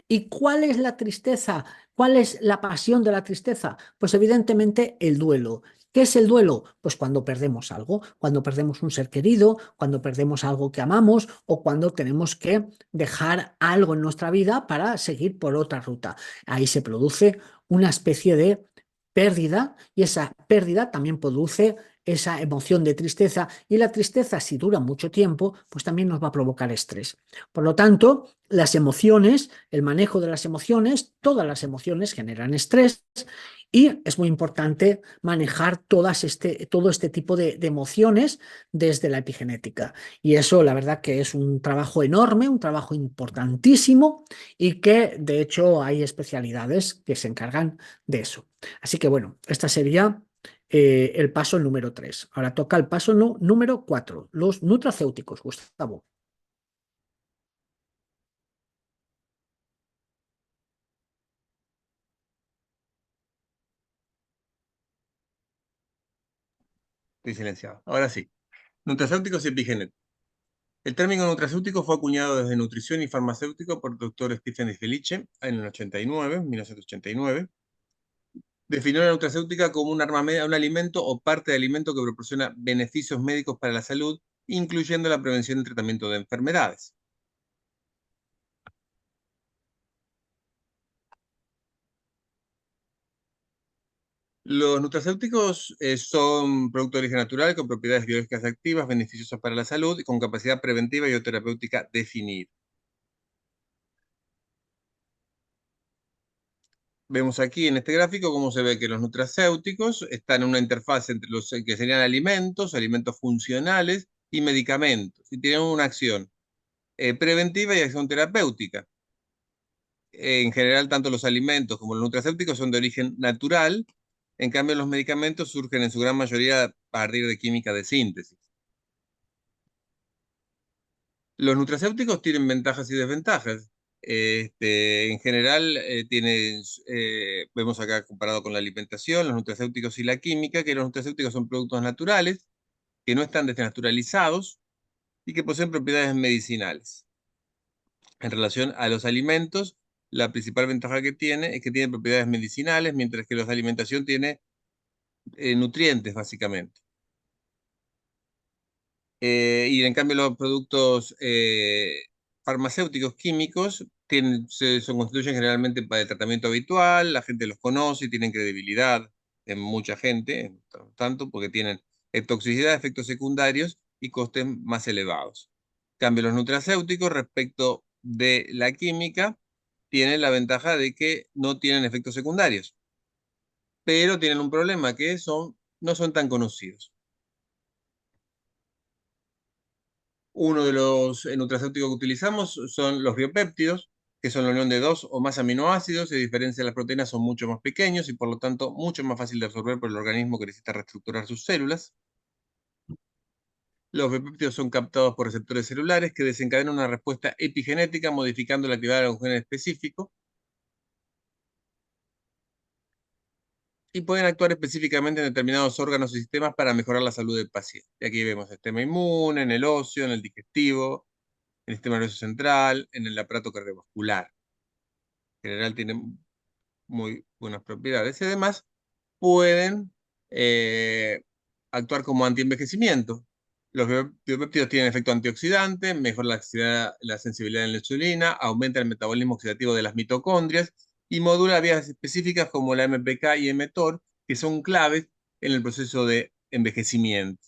¿Y cuál es la tristeza? ¿Cuál es la pasión de la tristeza? Pues evidentemente el duelo. ¿Qué es el duelo? Pues cuando perdemos algo, cuando perdemos un ser querido, cuando perdemos algo que amamos o cuando tenemos que dejar algo en nuestra vida para seguir por otra ruta. Ahí se produce una especie de pérdida y esa pérdida también produce esa emoción de tristeza y la tristeza, si dura mucho tiempo, pues también nos va a provocar estrés. Por lo tanto, las emociones, el manejo de las emociones, todas las emociones generan estrés y es muy importante manejar todo este tipo de emociones desde la epigenética. Y eso, la verdad, que es un trabajo enorme, un trabajo importantísimo y que, de hecho, hay especialidades que se encargan de eso. Así que, bueno, esta sería el paso número 3. Ahora toca el paso número 4, los nutracéuticos, Gustavo. Estoy silenciado. Ahora sí. Nutracéuticos y epigenéticos. El término nutracéutico fue acuñado desde nutrición y farmacéutico por el doctor Stephen Felice en el 89, 1989. Definió la nutracéutica como un alimento o parte de alimento que proporciona beneficios médicos para la salud, incluyendo la prevención y tratamiento de enfermedades. Los nutracéuticos son productos de origen natural con propiedades biológicas activas, beneficiosas para la salud y con capacidad preventiva y o terapéutica definida. Vemos aquí en este gráfico cómo se ve que los nutracéuticos están en una interfaz entre los que serían alimentos, alimentos funcionales y medicamentos, y tienen una acción preventiva y acción terapéutica. En general, tanto los alimentos como los nutracéuticos son de origen natural, en cambio los medicamentos surgen en su gran mayoría a partir de química de síntesis. Los nutracéuticos tienen ventajas y desventajas. En general, vemos acá comparado con la alimentación, los nutracéuticos y la química, que los nutracéuticos son productos naturales, que no están desnaturalizados y que poseen propiedades medicinales. En relación a los alimentos, la principal ventaja que tiene es que tiene propiedades medicinales, mientras que los de alimentación tiene nutrientes, básicamente. Y en cambio los productos farmacéuticos químicos se constituyen generalmente para el tratamiento habitual, la gente los conoce y tienen credibilidad en mucha gente, tanto porque tienen toxicidad, efectos secundarios y costes más elevados. En cambio, los nutracéuticos respecto de la química tienen la ventaja de que no tienen efectos secundarios, pero tienen un problema que no son tan conocidos. Uno de los nutracéuticos que utilizamos son los biopéptidos, que son la unión de dos o más aminoácidos, y a diferencia de las proteínas son mucho más pequeños y por lo tanto mucho más fácil de absorber por el organismo que necesita reestructurar sus células. Los biopéptidos son captados por receptores celulares que desencadenan una respuesta epigenética modificando la actividad de un gen específico y pueden actuar específicamente en determinados órganos y sistemas para mejorar la salud del paciente. Y aquí vemos el sistema inmune, en el óseo, en el digestivo, en el sistema nervioso central, en el aparato cardiovascular. En general tienen muy buenas propiedades y además pueden eh, actuar como antienvejecimiento. Los biopéptidos tienen efecto antioxidante, mejoran la sensibilidad en la insulina, aumenta el metabolismo oxidativo de las mitocondrias y modula vías específicas como la MPK y mTOR, que son claves en el proceso de envejecimiento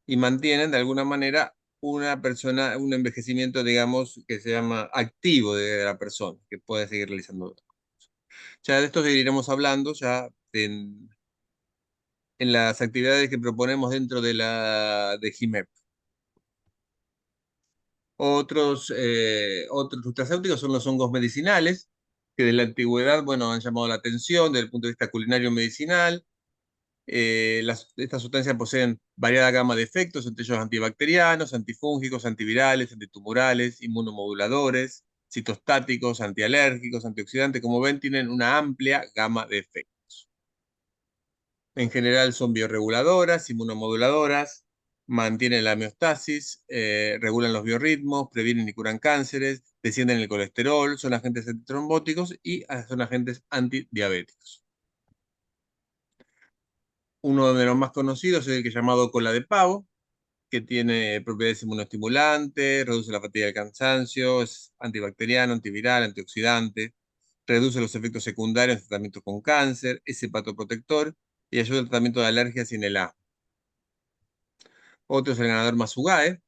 y mantienen de alguna manera un envejecimiento, digamos, que se llama activo de la persona, que puede seguir realizando. Ya de esto seguiremos hablando ya en las actividades que proponemos dentro de GIMEP. Otros nutracéuticos son los hongos medicinales, que desde la antigüedad, bueno, han llamado la atención desde el punto de vista culinario medicinal. Estas sustancias poseen variada gama de efectos, entre ellos antibacterianos, antifúngicos, antivirales, antitumorales, inmunomoduladores, citostáticos, antialérgicos, antioxidantes. Como ven, tienen una amplia gama de efectos. En general son bioreguladoras, inmunomoduladoras, mantienen la homeostasis, regulan los biorritmos, previenen y curan cánceres, descienden el colesterol, son agentes antitrombóticos y son agentes antidiabéticos. Uno de los más conocidos es el que es llamado cola de pavo, que tiene propiedades inmunoestimulantes, reduce la fatiga y el cansancio, es antibacteriano, antiviral, antioxidante, reduce los efectos secundarios en tratamientos con cáncer, es hepatoprotector y ayuda al tratamiento de alergias y en el asma. Otro es el ganador Masugae,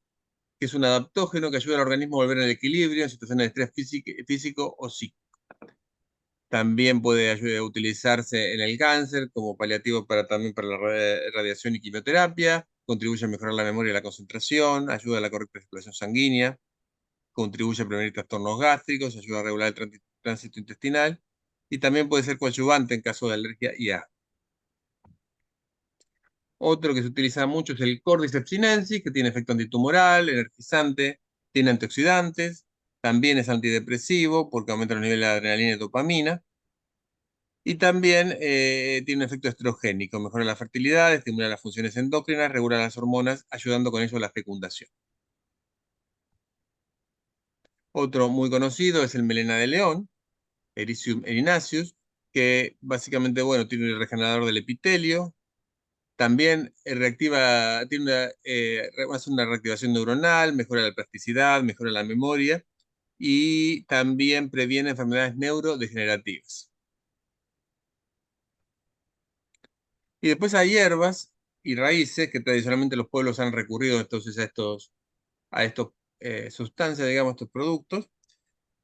que es un adaptógeno que ayuda al organismo a volver al equilibrio en situaciones de estrés físico o psíquico. También puede utilizarse en el cáncer como paliativo también para la radiación y quimioterapia, contribuye a mejorar la memoria y la concentración, ayuda a la correcta circulación sanguínea, contribuye a prevenir trastornos gástricos, ayuda a regular el tránsito intestinal y también puede ser coadyuvante en caso de alergia y asma. Otro que se utiliza mucho es el Cordyceps sinensis, que tiene efecto antitumoral, energizante, tiene antioxidantes, también es antidepresivo porque aumenta los niveles de adrenalina y dopamina. Y también tiene un efecto estrogénico, mejora la fertilidad, estimula las funciones endócrinas, regula las hormonas, ayudando con ello a la fecundación. Otro muy conocido es el melena de león, Ericium erinaceus, que básicamente, bueno, tiene un regenerador del epitelio. También hace una reactivación neuronal, mejora la plasticidad, mejora la memoria y también previene enfermedades neurodegenerativas. Y después hay hierbas y raíces que tradicionalmente los pueblos han recurrido entonces a estos sustancias, digamos, estos productos.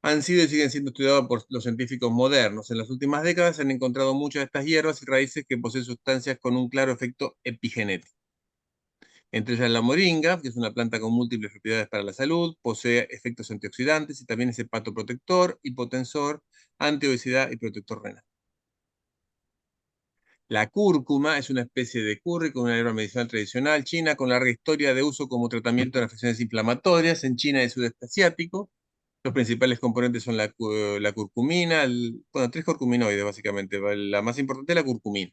Han sido y siguen siendo estudiados por los científicos modernos. En las últimas décadas se han encontrado muchas de estas hierbas y raíces que poseen sustancias con un claro efecto epigenético. Entre ellas la moringa, que es una planta con múltiples propiedades para la salud, posee efectos antioxidantes y también es hepatoprotector, hipotensor, antiobesidad y protector renal. La cúrcuma es una especie de curry con una hierba medicinal tradicional china con larga historia de uso como tratamiento de afecciones inflamatorias en China y el sudeste asiático. Los principales componentes son la curcumina, bueno, tres curcuminoides básicamente. La más importante es la curcumina.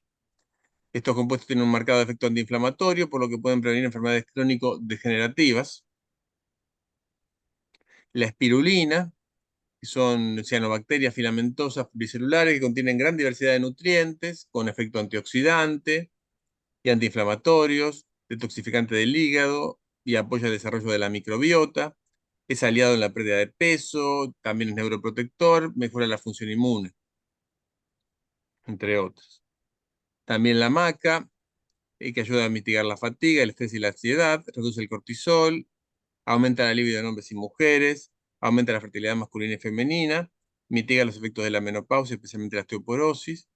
Estos compuestos tienen un marcado efecto antiinflamatorio, por lo que pueden prevenir enfermedades crónico-degenerativas. La espirulina, que son cianobacterias filamentosas pluricelulares que contienen gran diversidad de nutrientes, con efecto antioxidante y antiinflamatorios, detoxificante del hígado y apoya el desarrollo de la microbiota. Es aliado en la pérdida de peso, también es neuroprotector, mejora la función inmune, entre otros. También la maca, que ayuda a mitigar la fatiga, el estrés y la ansiedad, reduce el cortisol, aumenta la libido en hombres y mujeres, aumenta la fertilidad masculina y femenina, mitiga los efectos de la menopausia, especialmente la osteoporosis,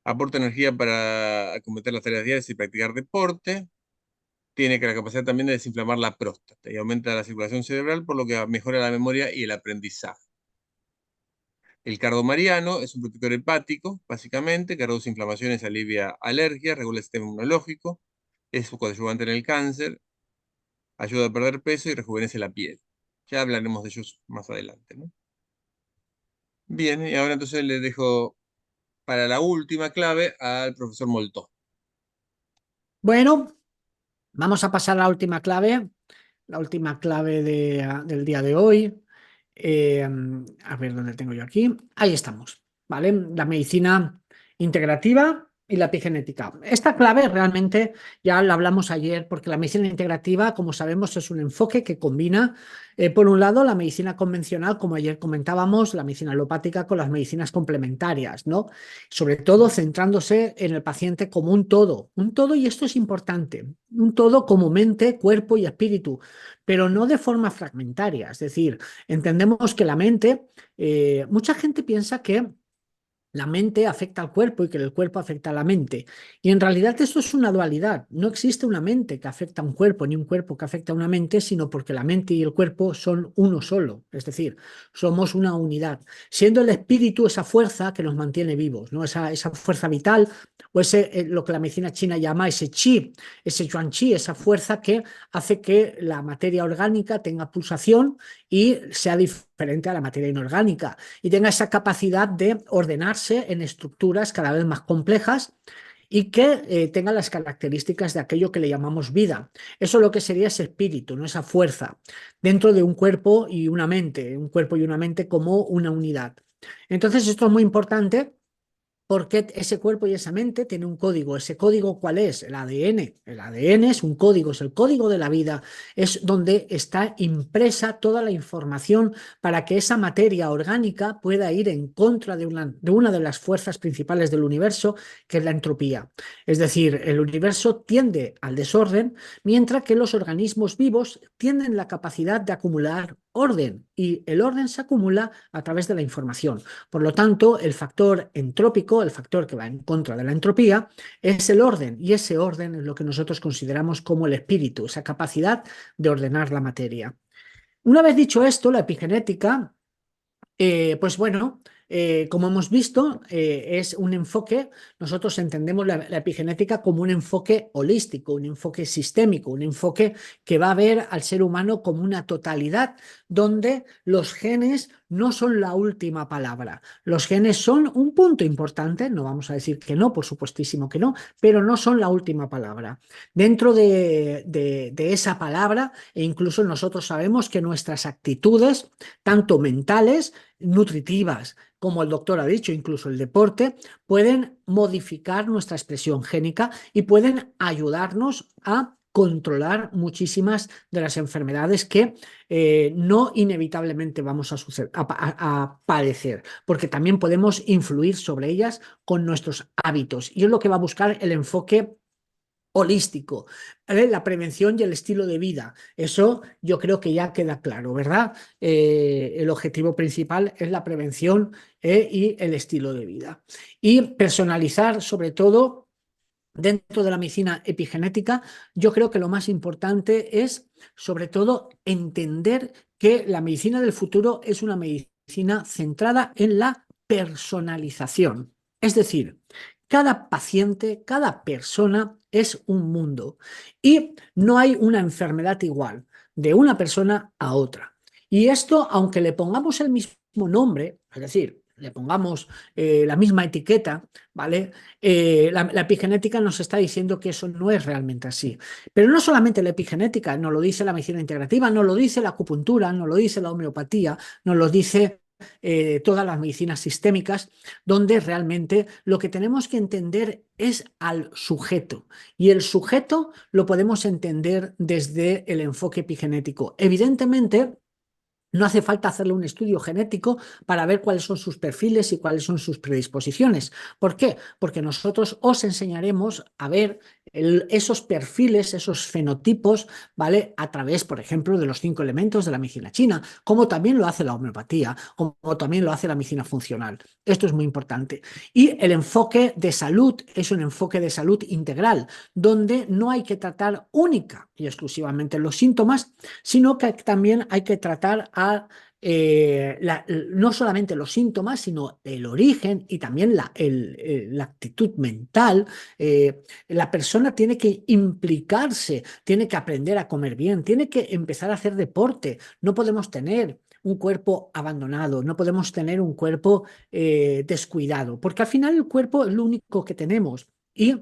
aporta energía para acometer las tareas diarias y practicar deporte, tiene la capacidad también de desinflamar la próstata y aumenta la circulación cerebral, por lo que mejora la memoria y el aprendizaje. El cardomariano es un protector hepático, básicamente, que reduce inflamaciones, alivia alergias, regula el sistema inmunológico, es coadyuvante en el cáncer, ayuda a perder peso y rejuvenece la piel. Ya hablaremos de ellos más adelante, ¿no? Bien, y ahora entonces le dejo para la última clave al profesor Moltó. Bueno, vamos a pasar a la última clave del día de hoy. A ver dónde tengo yo aquí. Ahí estamos, ¿vale? La medicina integrativa y la epigenética. Esta clave realmente ya la hablamos ayer, porque la medicina integrativa, como sabemos, es un enfoque que combina, por un lado, la medicina convencional, como ayer comentábamos, la medicina alopática con las medicinas complementarias, ¿no? Sobre todo centrándose en el paciente como un todo, y esto es importante, un todo como mente, cuerpo y espíritu, pero no de forma fragmentaria, es decir, entendemos que la mente, mucha gente piensa que la mente afecta al cuerpo y que el cuerpo afecta a la mente. Y en realidad esto es una dualidad. No existe una mente que afecta a un cuerpo ni un cuerpo que afecta a una mente, sino porque la mente y el cuerpo son uno solo. Es decir, somos una unidad. Siendo el espíritu esa fuerza que nos mantiene vivos, ¿no? Esa fuerza vital o lo que la medicina china llama ese chi, ese yuan chi, esa fuerza que hace que la materia orgánica tenga pulsación y sea diferente a la materia inorgánica y tenga esa capacidad de ordenarse en estructuras cada vez más complejas y que tenga las características de aquello que le llamamos vida. Eso es lo que sería ese espíritu, ¿no? Esa fuerza dentro de un cuerpo y una mente, un cuerpo y una mente como una unidad. Entonces esto es muy importante porque ese cuerpo y esa mente tienen un código. ¿Ese código cuál es? El ADN. El ADN es un código, es el código de la vida. Es donde está impresa toda la información para que esa materia orgánica pueda ir en contra de una de las fuerzas principales del universo, que es la entropía. Es decir, el universo tiende al desorden, mientras que los organismos vivos tienen la capacidad de acumular orden, y el orden se acumula a través de la información. Por lo tanto, el factor entrópico, el factor que va en contra de la entropía, es el orden, y ese orden es lo que nosotros consideramos como el espíritu, esa capacidad de ordenar la materia. Una vez dicho esto, la epigenética, pues bueno, como hemos visto, es un enfoque, nosotros entendemos la epigenética como un enfoque holístico, un enfoque sistémico, un enfoque que va a ver al ser humano como una totalidad, donde los genes no son la última palabra. Los genes son un punto importante, no vamos a decir que no, por supuestísimo que no, pero no son la última palabra. Dentro de esa palabra, e incluso nosotros sabemos que nuestras actitudes, tanto mentales, nutritivas, como el doctor ha dicho, incluso el deporte, pueden modificar nuestra expresión génica y pueden ayudarnos a controlar muchísimas de las enfermedades que no inevitablemente vamos a padecer, porque también podemos influir sobre ellas con nuestros hábitos. Y es lo que va a buscar el enfoque holístico, ¿vale? La prevención y el estilo de vida. Eso yo creo que ya queda claro, ¿verdad? El objetivo principal es la prevención y el estilo de vida. Y personalizar, sobre todo, dentro de la medicina epigenética, yo creo que lo más importante es, sobre todo, entender que la medicina del futuro es una medicina centrada en la personalización. Es decir, cada paciente, cada persona es un mundo y no hay una enfermedad igual de una persona a otra. Y esto, aunque le pongamos el mismo nombre, es decir, le pongamos la misma etiqueta, ¿vale? La epigenética nos está diciendo que eso no es realmente así. Pero no solamente la epigenética, nos lo dice la medicina integrativa, nos lo dice la acupuntura, nos lo dice la homeopatía, nos lo dice todas las medicinas sistémicas, donde realmente lo que tenemos que entender es al sujeto. Y el sujeto lo podemos entender desde el enfoque epigenético. Evidentemente, no hace falta hacerle un estudio genético para ver cuáles son sus perfiles y cuáles son sus predisposiciones. ¿Por qué? Porque nosotros os enseñaremos a ver esos perfiles, esos fenotipos, ¿vale? A través, por ejemplo, de los 5 elementos de la medicina china, como también lo hace la homeopatía, como también lo hace la medicina funcional. Esto es muy importante. Y el enfoque de salud es un enfoque de salud integral, donde no hay que tratar única y exclusivamente los síntomas, sino que también hay que tratar a no solamente los síntomas, sino el origen y también la actitud mental. La persona tiene que implicarse, tiene que aprender a comer bien, tiene que empezar a hacer deporte. No podemos tener un cuerpo abandonado, no podemos tener un cuerpo descuidado, porque al final el cuerpo es lo único que tenemos. Y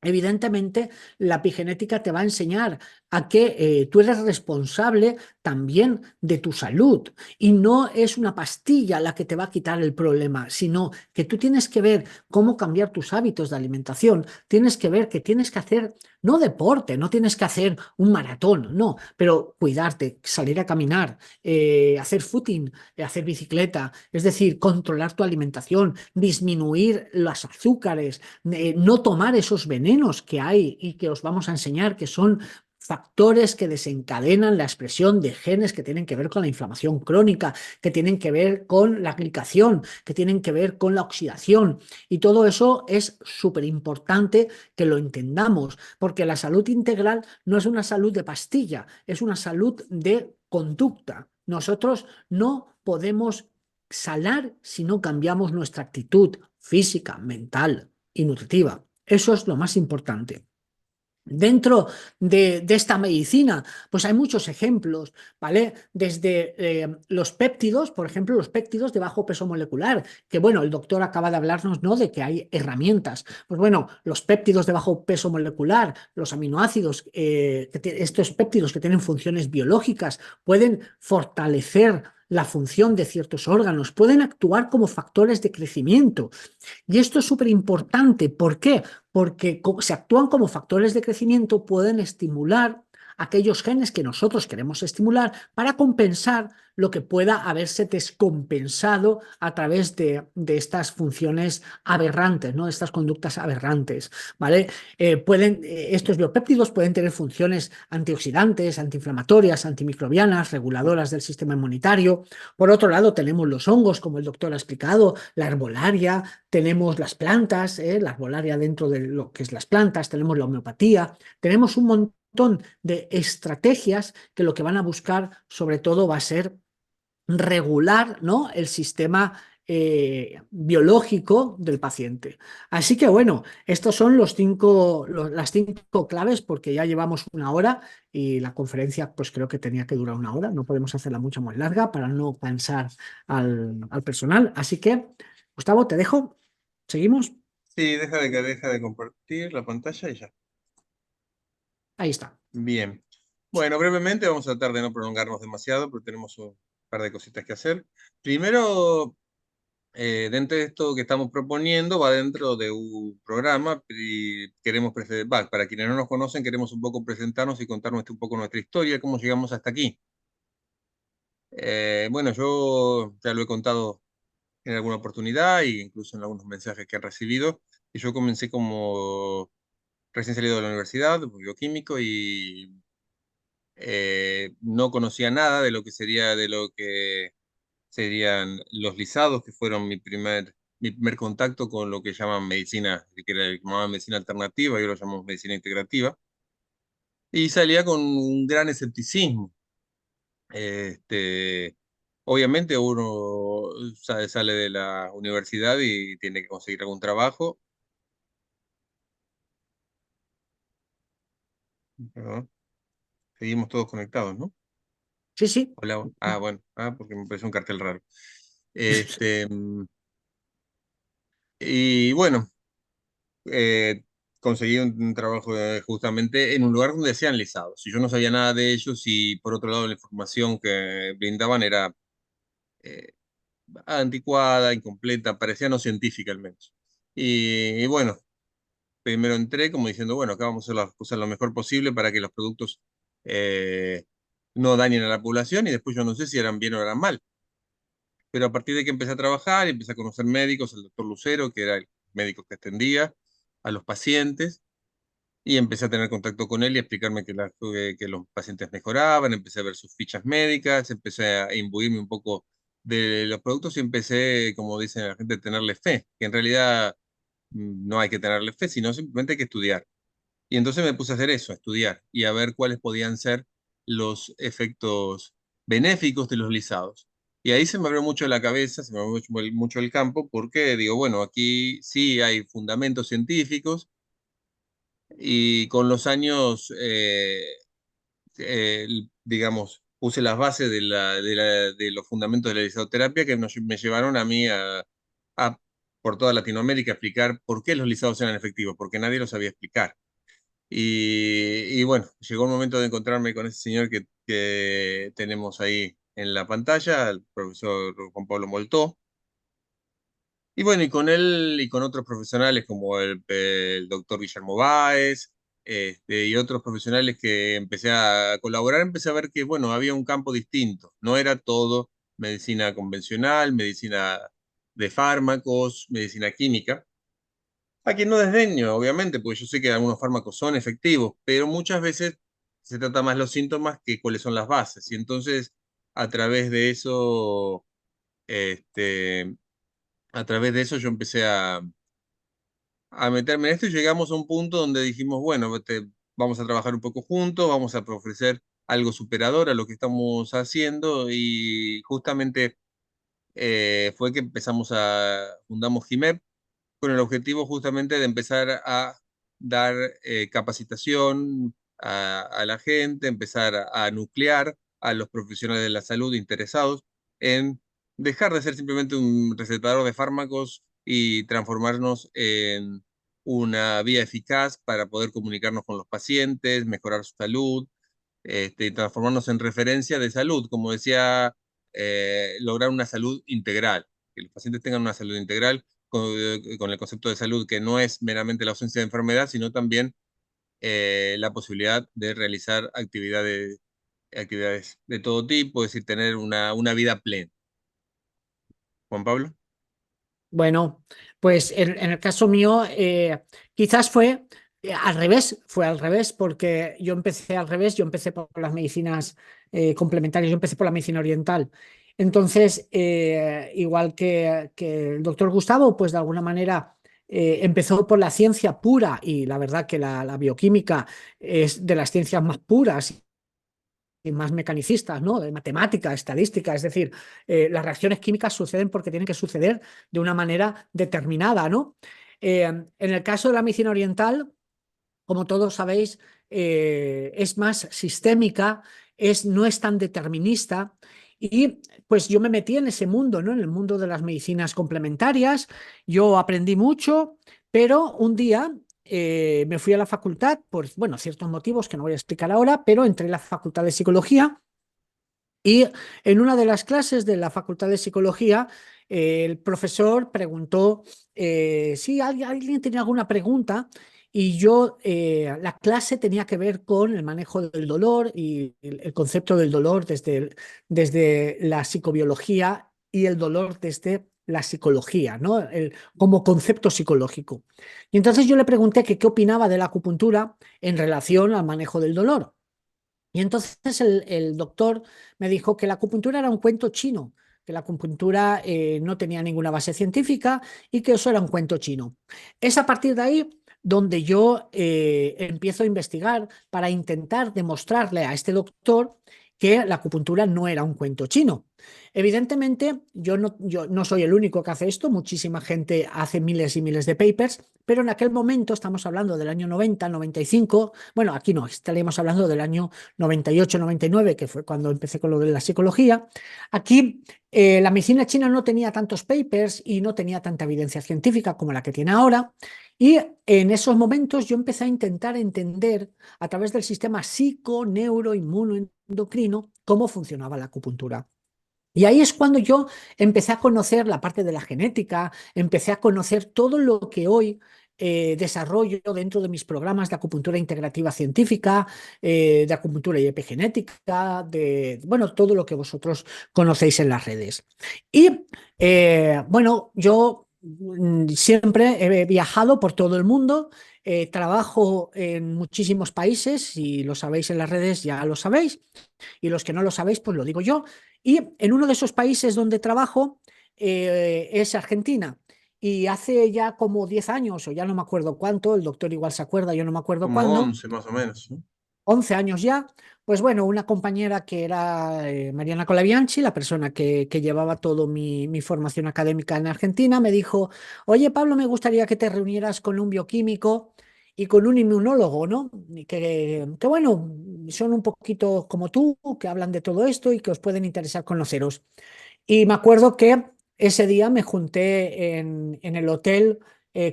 evidentemente, la epigenética te va a enseñar a que tú eres responsable también de tu salud y no es una pastilla la que te va a quitar el problema, sino que tú tienes que ver cómo cambiar tus hábitos de alimentación, tienes que ver que tienes que hacer, no deporte, no tienes que hacer un maratón, no, pero cuidarte, salir a caminar, hacer footing, hacer bicicleta, es decir, controlar tu alimentación, disminuir los azúcares, no tomar esos venenos que hay y que os vamos a enseñar, que son factores que desencadenan la expresión de genes que tienen que ver con la inflamación crónica, que tienen que ver con la glicación, que tienen que ver con la oxidación. Y todo eso es súper importante que lo entendamos, porque la salud integral no es una salud de pastilla, es una salud de conducta. Nosotros no podemos sanar si no cambiamos nuestra actitud física, mental y nutritiva. Eso es lo más importante. Dentro de esta medicina, pues hay muchos ejemplos, ¿vale? Desde los péptidos, por ejemplo, los péptidos de bajo peso molecular, que bueno, el doctor acaba de hablarnos, ¿no? De que hay herramientas. Pues bueno, los péptidos de bajo peso molecular, los aminoácidos, estos péptidos que tienen funciones biológicas, pueden fortalecer la función de ciertos órganos, pueden actuar como factores de crecimiento. Y esto es súper importante. ¿Por qué? Porque se actúan como factores de crecimiento, pueden estimular aquellos genes que nosotros queremos estimular para compensar lo que pueda haberse descompensado a través de estas funciones aberrantes, ¿no? Estas conductas aberrantes, ¿vale? Estos biopéptidos pueden tener funciones antioxidantes, antiinflamatorias, antimicrobianas, reguladoras del sistema inmunitario. Por otro lado, tenemos los hongos, como el doctor ha explicado, la herbolaria, tenemos las plantas, la herbolaria dentro de lo que es las plantas, tenemos la homeopatía, tenemos un montón de estrategias que lo que van a buscar sobre todo va a ser regular, ¿no? El sistema biológico del paciente. Así que bueno, estos son las 5 claves porque ya llevamos una hora y la conferencia pues creo que tenía que durar una hora, no podemos hacerla mucho más larga para no cansar al personal. Así que, Gustavo, te dejo. ¿Seguimos? Sí, deja de compartir la pantalla y ya. Ahí está. Bien. Bueno, brevemente vamos a tratar de no prolongarnos demasiado, porque tenemos un par de cositas que hacer. Primero, dentro de esto que estamos proponiendo, va dentro de un programa y queremos presentar, para quienes no nos conocen, queremos un poco presentarnos y contarnos un poco nuestra historia, cómo llegamos hasta aquí. Bueno, yo ya lo he contado en alguna oportunidad e incluso en algunos mensajes que he recibido, y yo comencé como recién salido de la universidad, bioquímico, y no conocía nada de lo que serían los lisados, que fueron mi primer contacto con lo que llaman medicina, que era, llamaban medicina alternativa, y ahora lo llamamos medicina integrativa, y salía con un gran escepticismo. Este, obviamente uno sale de la universidad y tiene que conseguir algún trabajo. Perdón, seguimos todos conectados, ¿no? Sí, sí. Hola. Ah, bueno, porque me pareció un cartel raro. Este, y bueno, eh, conseguí un trabajo justamente en un lugar donde hacían lisados. Y yo no sabía nada de ellos y por otro lado la información que brindaban era eh, anticuada, incompleta, parecía no científica al menos. Y bueno, primero entré como diciendo, bueno, acá vamos a hacer las cosas lo mejor posible para que los productos eh, no dañen a la población y después yo no sé si eran bien o eran mal. Pero a partir de que empecé a trabajar y empecé a conocer médicos, el doctor Lucero, que era el médico que atendía a los pacientes, y empecé a tener contacto con él y a explicarme que los pacientes mejoraban, empecé a ver sus fichas médicas, empecé a imbuirme un poco de los productos y empecé, como dice la gente, a tenerle fe, que en realidad no hay que tenerle fe, sino simplemente hay que estudiar. Y entonces me puse a hacer eso, a estudiar y a ver cuáles podían ser los efectos benéficos de los lisados. Y ahí se me abrió mucho la cabeza, se me abrió mucho el campo, porque digo, bueno, aquí sí hay fundamentos científicos y con los años, digamos, puse las bases de los fundamentos de la lisadoterapia que me llevaron a mí a, por toda Latinoamérica, a explicar por qué los lisados eran efectivos, porque nadie lo sabía explicar. Y bueno, llegó el momento de encontrarme con ese señor que tenemos ahí en la pantalla, el profesor Juan Pablo Moltó. Y bueno, y con él y con otros profesionales como el doctor Guillermo Báez, y otros profesionales que empecé a colaborar, empecé a ver que, bueno, había un campo distinto. No era todo medicina convencional, medicina de fármacos, medicina química. A quien no desdeño, obviamente, porque yo sé que algunos fármacos son efectivos, pero muchas veces se trata más los síntomas que cuáles son las bases. Y entonces, a través de eso, este, a través de eso yo empecé a meterme en esto y llegamos a un punto donde dijimos, bueno, vamos a trabajar un poco juntos, vamos a ofrecer algo superador a lo que estamos haciendo y justamente fue que fundamos GIMEP con el objetivo justamente de empezar a dar capacitación a la gente, empezar a nuclear a los profesionales de la salud interesados en dejar de ser simplemente un recetador de fármacos y transformarnos en una vía eficaz para poder comunicarnos con los pacientes, mejorar su salud, y transformarnos en referencia de salud, como decía, lograr una salud integral, que los pacientes tengan una salud integral con el concepto de salud, que no es meramente la ausencia de enfermedad, sino también la posibilidad de realizar actividades de todo tipo, es decir, tener una vida plena. Juan Pablo. Bueno, pues en el caso mío, quizás fue al revés, porque yo empecé al revés, yo empecé por las medicinas complementarias, yo empecé por la medicina oriental. Entonces, igual que el doctor Gustavo, pues de alguna manera empezó por la ciencia pura y la verdad que la bioquímica es de las ciencias más puras más mecanicistas, ¿no? De matemática, estadística, es decir, las reacciones químicas suceden porque tienen que suceder de una manera determinada, ¿no? En el caso de la medicina oriental, como todos sabéis, es más sistémica, no es tan determinista. Y pues yo me metí en ese mundo, ¿no? En el mundo de las medicinas complementarias. Yo aprendí mucho, pero un día me fui a la facultad por, bueno, ciertos motivos que no voy a explicar ahora, pero entré en la facultad de psicología y en una de las clases de la facultad de psicología, el profesor preguntó si alguien tenía alguna pregunta y yo, la clase tenía que ver con el manejo del dolor y el concepto del dolor desde la psicobiología y el dolor desde la psicología, ¿no? Como concepto psicológico. Y entonces yo le pregunté que qué opinaba de la acupuntura en relación al manejo del dolor. Y entonces el doctor me dijo que la acupuntura era un cuento chino, que la acupuntura no tenía ninguna base científica y que eso era un cuento chino. Es a partir de ahí donde yo empiezo a investigar para intentar demostrarle a este doctor que la acupuntura no era un cuento chino. Evidentemente, yo no soy el único que hace esto, muchísima gente hace miles y miles de papers, pero en aquel momento, estamos hablando del año 90, 95, bueno, aquí no, estaríamos hablando del año 98, 99, que fue cuando empecé con lo de la psicología. Aquí la medicina china no tenía tantos papers y no tenía tanta evidencia científica como la que tiene ahora. Y en esos momentos yo empecé a intentar entender a través del sistema psico-neuro-inmunoendocrino cómo funcionaba la acupuntura. Y ahí es cuando yo empecé a conocer la parte de la genética, empecé a conocer todo lo que hoy desarrollo dentro de mis programas de acupuntura integrativa científica, de acupuntura y epigenética, bueno, todo lo que vosotros conocéis en las redes. Y bueno, yo siempre he viajado por todo el mundo, trabajo en muchísimos países, si lo sabéis en las redes ya lo sabéis, y los que no lo sabéis, pues lo digo yo. Y en uno de esos países donde trabajo es Argentina. Y hace ya como 10 años, o ya no me acuerdo cuánto, el doctor igual se acuerda, yo no me acuerdo Como cuándo, 11 más o menos, ¿no? 11 años ya, pues bueno, una compañera que era Mariana Colabianchi, la persona que llevaba todo mi formación académica en Argentina, me dijo, oye Pablo, me gustaría que te reunieras con un bioquímico y con un inmunólogo, ¿no? Y que bueno, son un poquito como tú, que hablan de todo esto y que os pueden interesar conoceros. Y me acuerdo que ese día me junté en el Hotel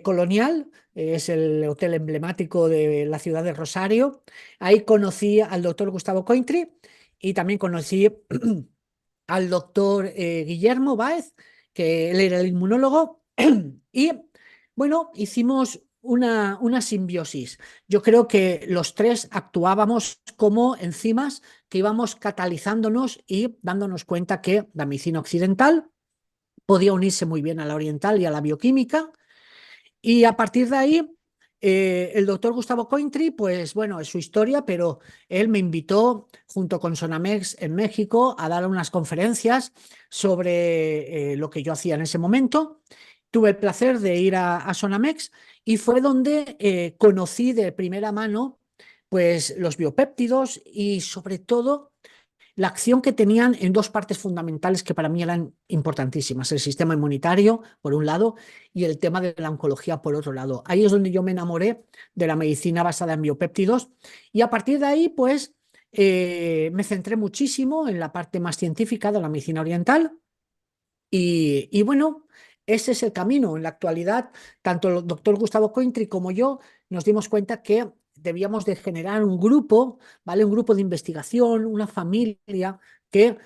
Colonial, es el hotel emblemático de la ciudad de Rosario. Ahí conocí al doctor Gustavo Cointri y también conocí al doctor Guillermo Báez, que él era el inmunólogo. Y bueno, hicimos una simbiosis. Yo creo que los tres actuábamos como enzimas que íbamos catalizándonos y dándonos cuenta que la medicina occidental podía unirse muy bien a la oriental y a la bioquímica. Y a partir de ahí, el doctor Gustavo Cointri, pues bueno, es su historia, pero él me invitó junto con Sonamex en México a dar unas conferencias sobre lo que yo hacía en ese momento. Tuve el placer de ir a Sonamex y fue donde conocí de primera mano pues los biopéptidos y sobre todo la acción que tenían en dos partes fundamentales que para mí eran importantísimas, el sistema inmunitario, por un lado, y el tema de la oncología, por otro lado. Ahí es donde yo me enamoré de la medicina basada en biopéptidos y a partir de ahí, pues, me centré muchísimo en la parte más científica de la medicina oriental y bueno, ese es el camino. En la actualidad, tanto el doctor Gustavo Cointri como yo nos dimos cuenta que debíamos de generar un grupo, ¿vale? Un grupo de investigación, una familia que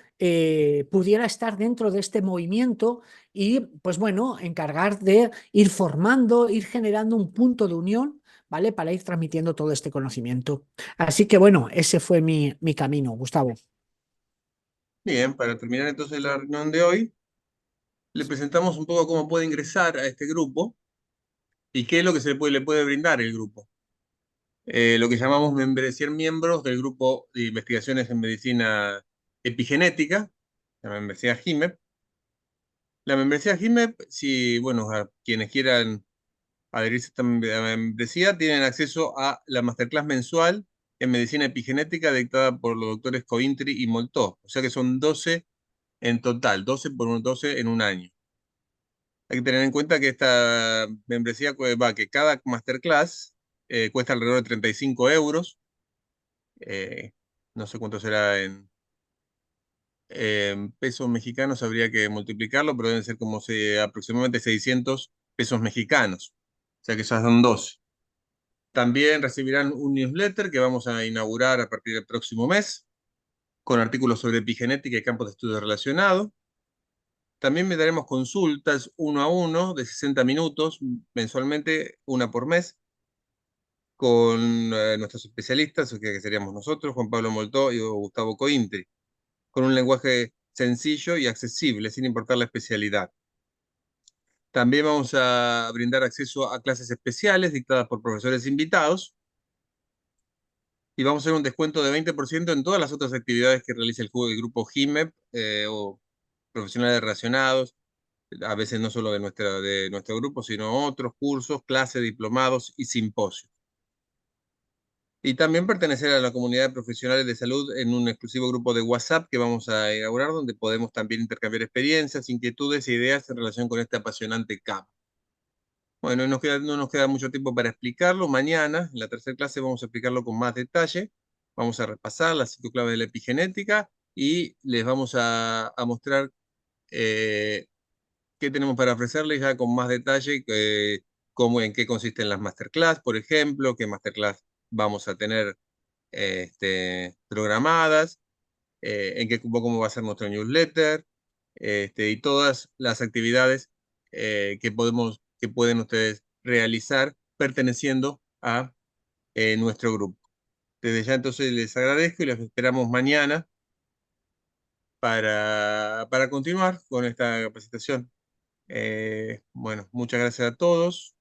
pudiera estar dentro de este movimiento y, pues bueno, encargar de ir formando, ir generando un punto de unión, ¿vale? Para ir transmitiendo todo este conocimiento. Así que bueno, ese fue mi camino, Gustavo. Bien, para terminar entonces la reunión de hoy, le presentamos un poco cómo puede ingresar a este grupo y qué es lo que le puede brindar el grupo. Lo que llamamos ser miembros del grupo de investigaciones en medicina epigenética, la membresía GIMEP. La membresía GIMEP, si, bueno, a quienes quieran adherirse a esta membresía, tienen acceso a la masterclass mensual en medicina epigenética dictada por los doctores Cointri y Moltó. O sea que son 12 en total, 12 por 12 en un año. Hay que tener en cuenta que esta membresía que cada masterclass cuesta alrededor de 35 euros. eh, no sé cuánto será en pesos mexicanos, habría que multiplicarlo, pero deben ser como aproximadamente 600 pesos mexicanos. O sea que esas son 12. También recibirán un newsletter que vamos a inaugurar a partir del próximo mes, con artículos sobre epigenética y campos de estudio relacionados. También me daremos consultas uno a uno de 60 minutos mensualmente, una por mes, con nuestros especialistas, que seríamos nosotros, Juan Pablo Moltó y Gustavo Cointri, con un lenguaje sencillo y accesible, sin importar la especialidad. También vamos a brindar acceso a clases especiales dictadas por profesores invitados y vamos a hacer un descuento de 20% en todas las otras actividades que realiza el grupo GIMEP o profesionales relacionados, a veces no solo de nuestro grupo, sino otros cursos, clases, diplomados y simposios. Y también pertenecer a la comunidad de profesionales de salud en un exclusivo grupo de WhatsApp que vamos a inaugurar, donde podemos también intercambiar experiencias, inquietudes e ideas en relación con este apasionante campo. Bueno, no nos queda mucho tiempo para explicarlo. Mañana, en la tercera clase, vamos a explicarlo con más detalle. Vamos a repasar las 5 claves de la epigenética y les vamos a mostrar eh, qué tenemos para ofrecerles ya con más detalle, cómo, en qué consisten las masterclass, por ejemplo, qué masterclass vamos a tener programadas, cómo va a ser nuestro newsletter, y todas las actividades que pueden ustedes realizar perteneciendo a nuestro grupo. Desde ya entonces les agradezco y los esperamos mañana para continuar con esta capacitación. Bueno, muchas gracias a todos.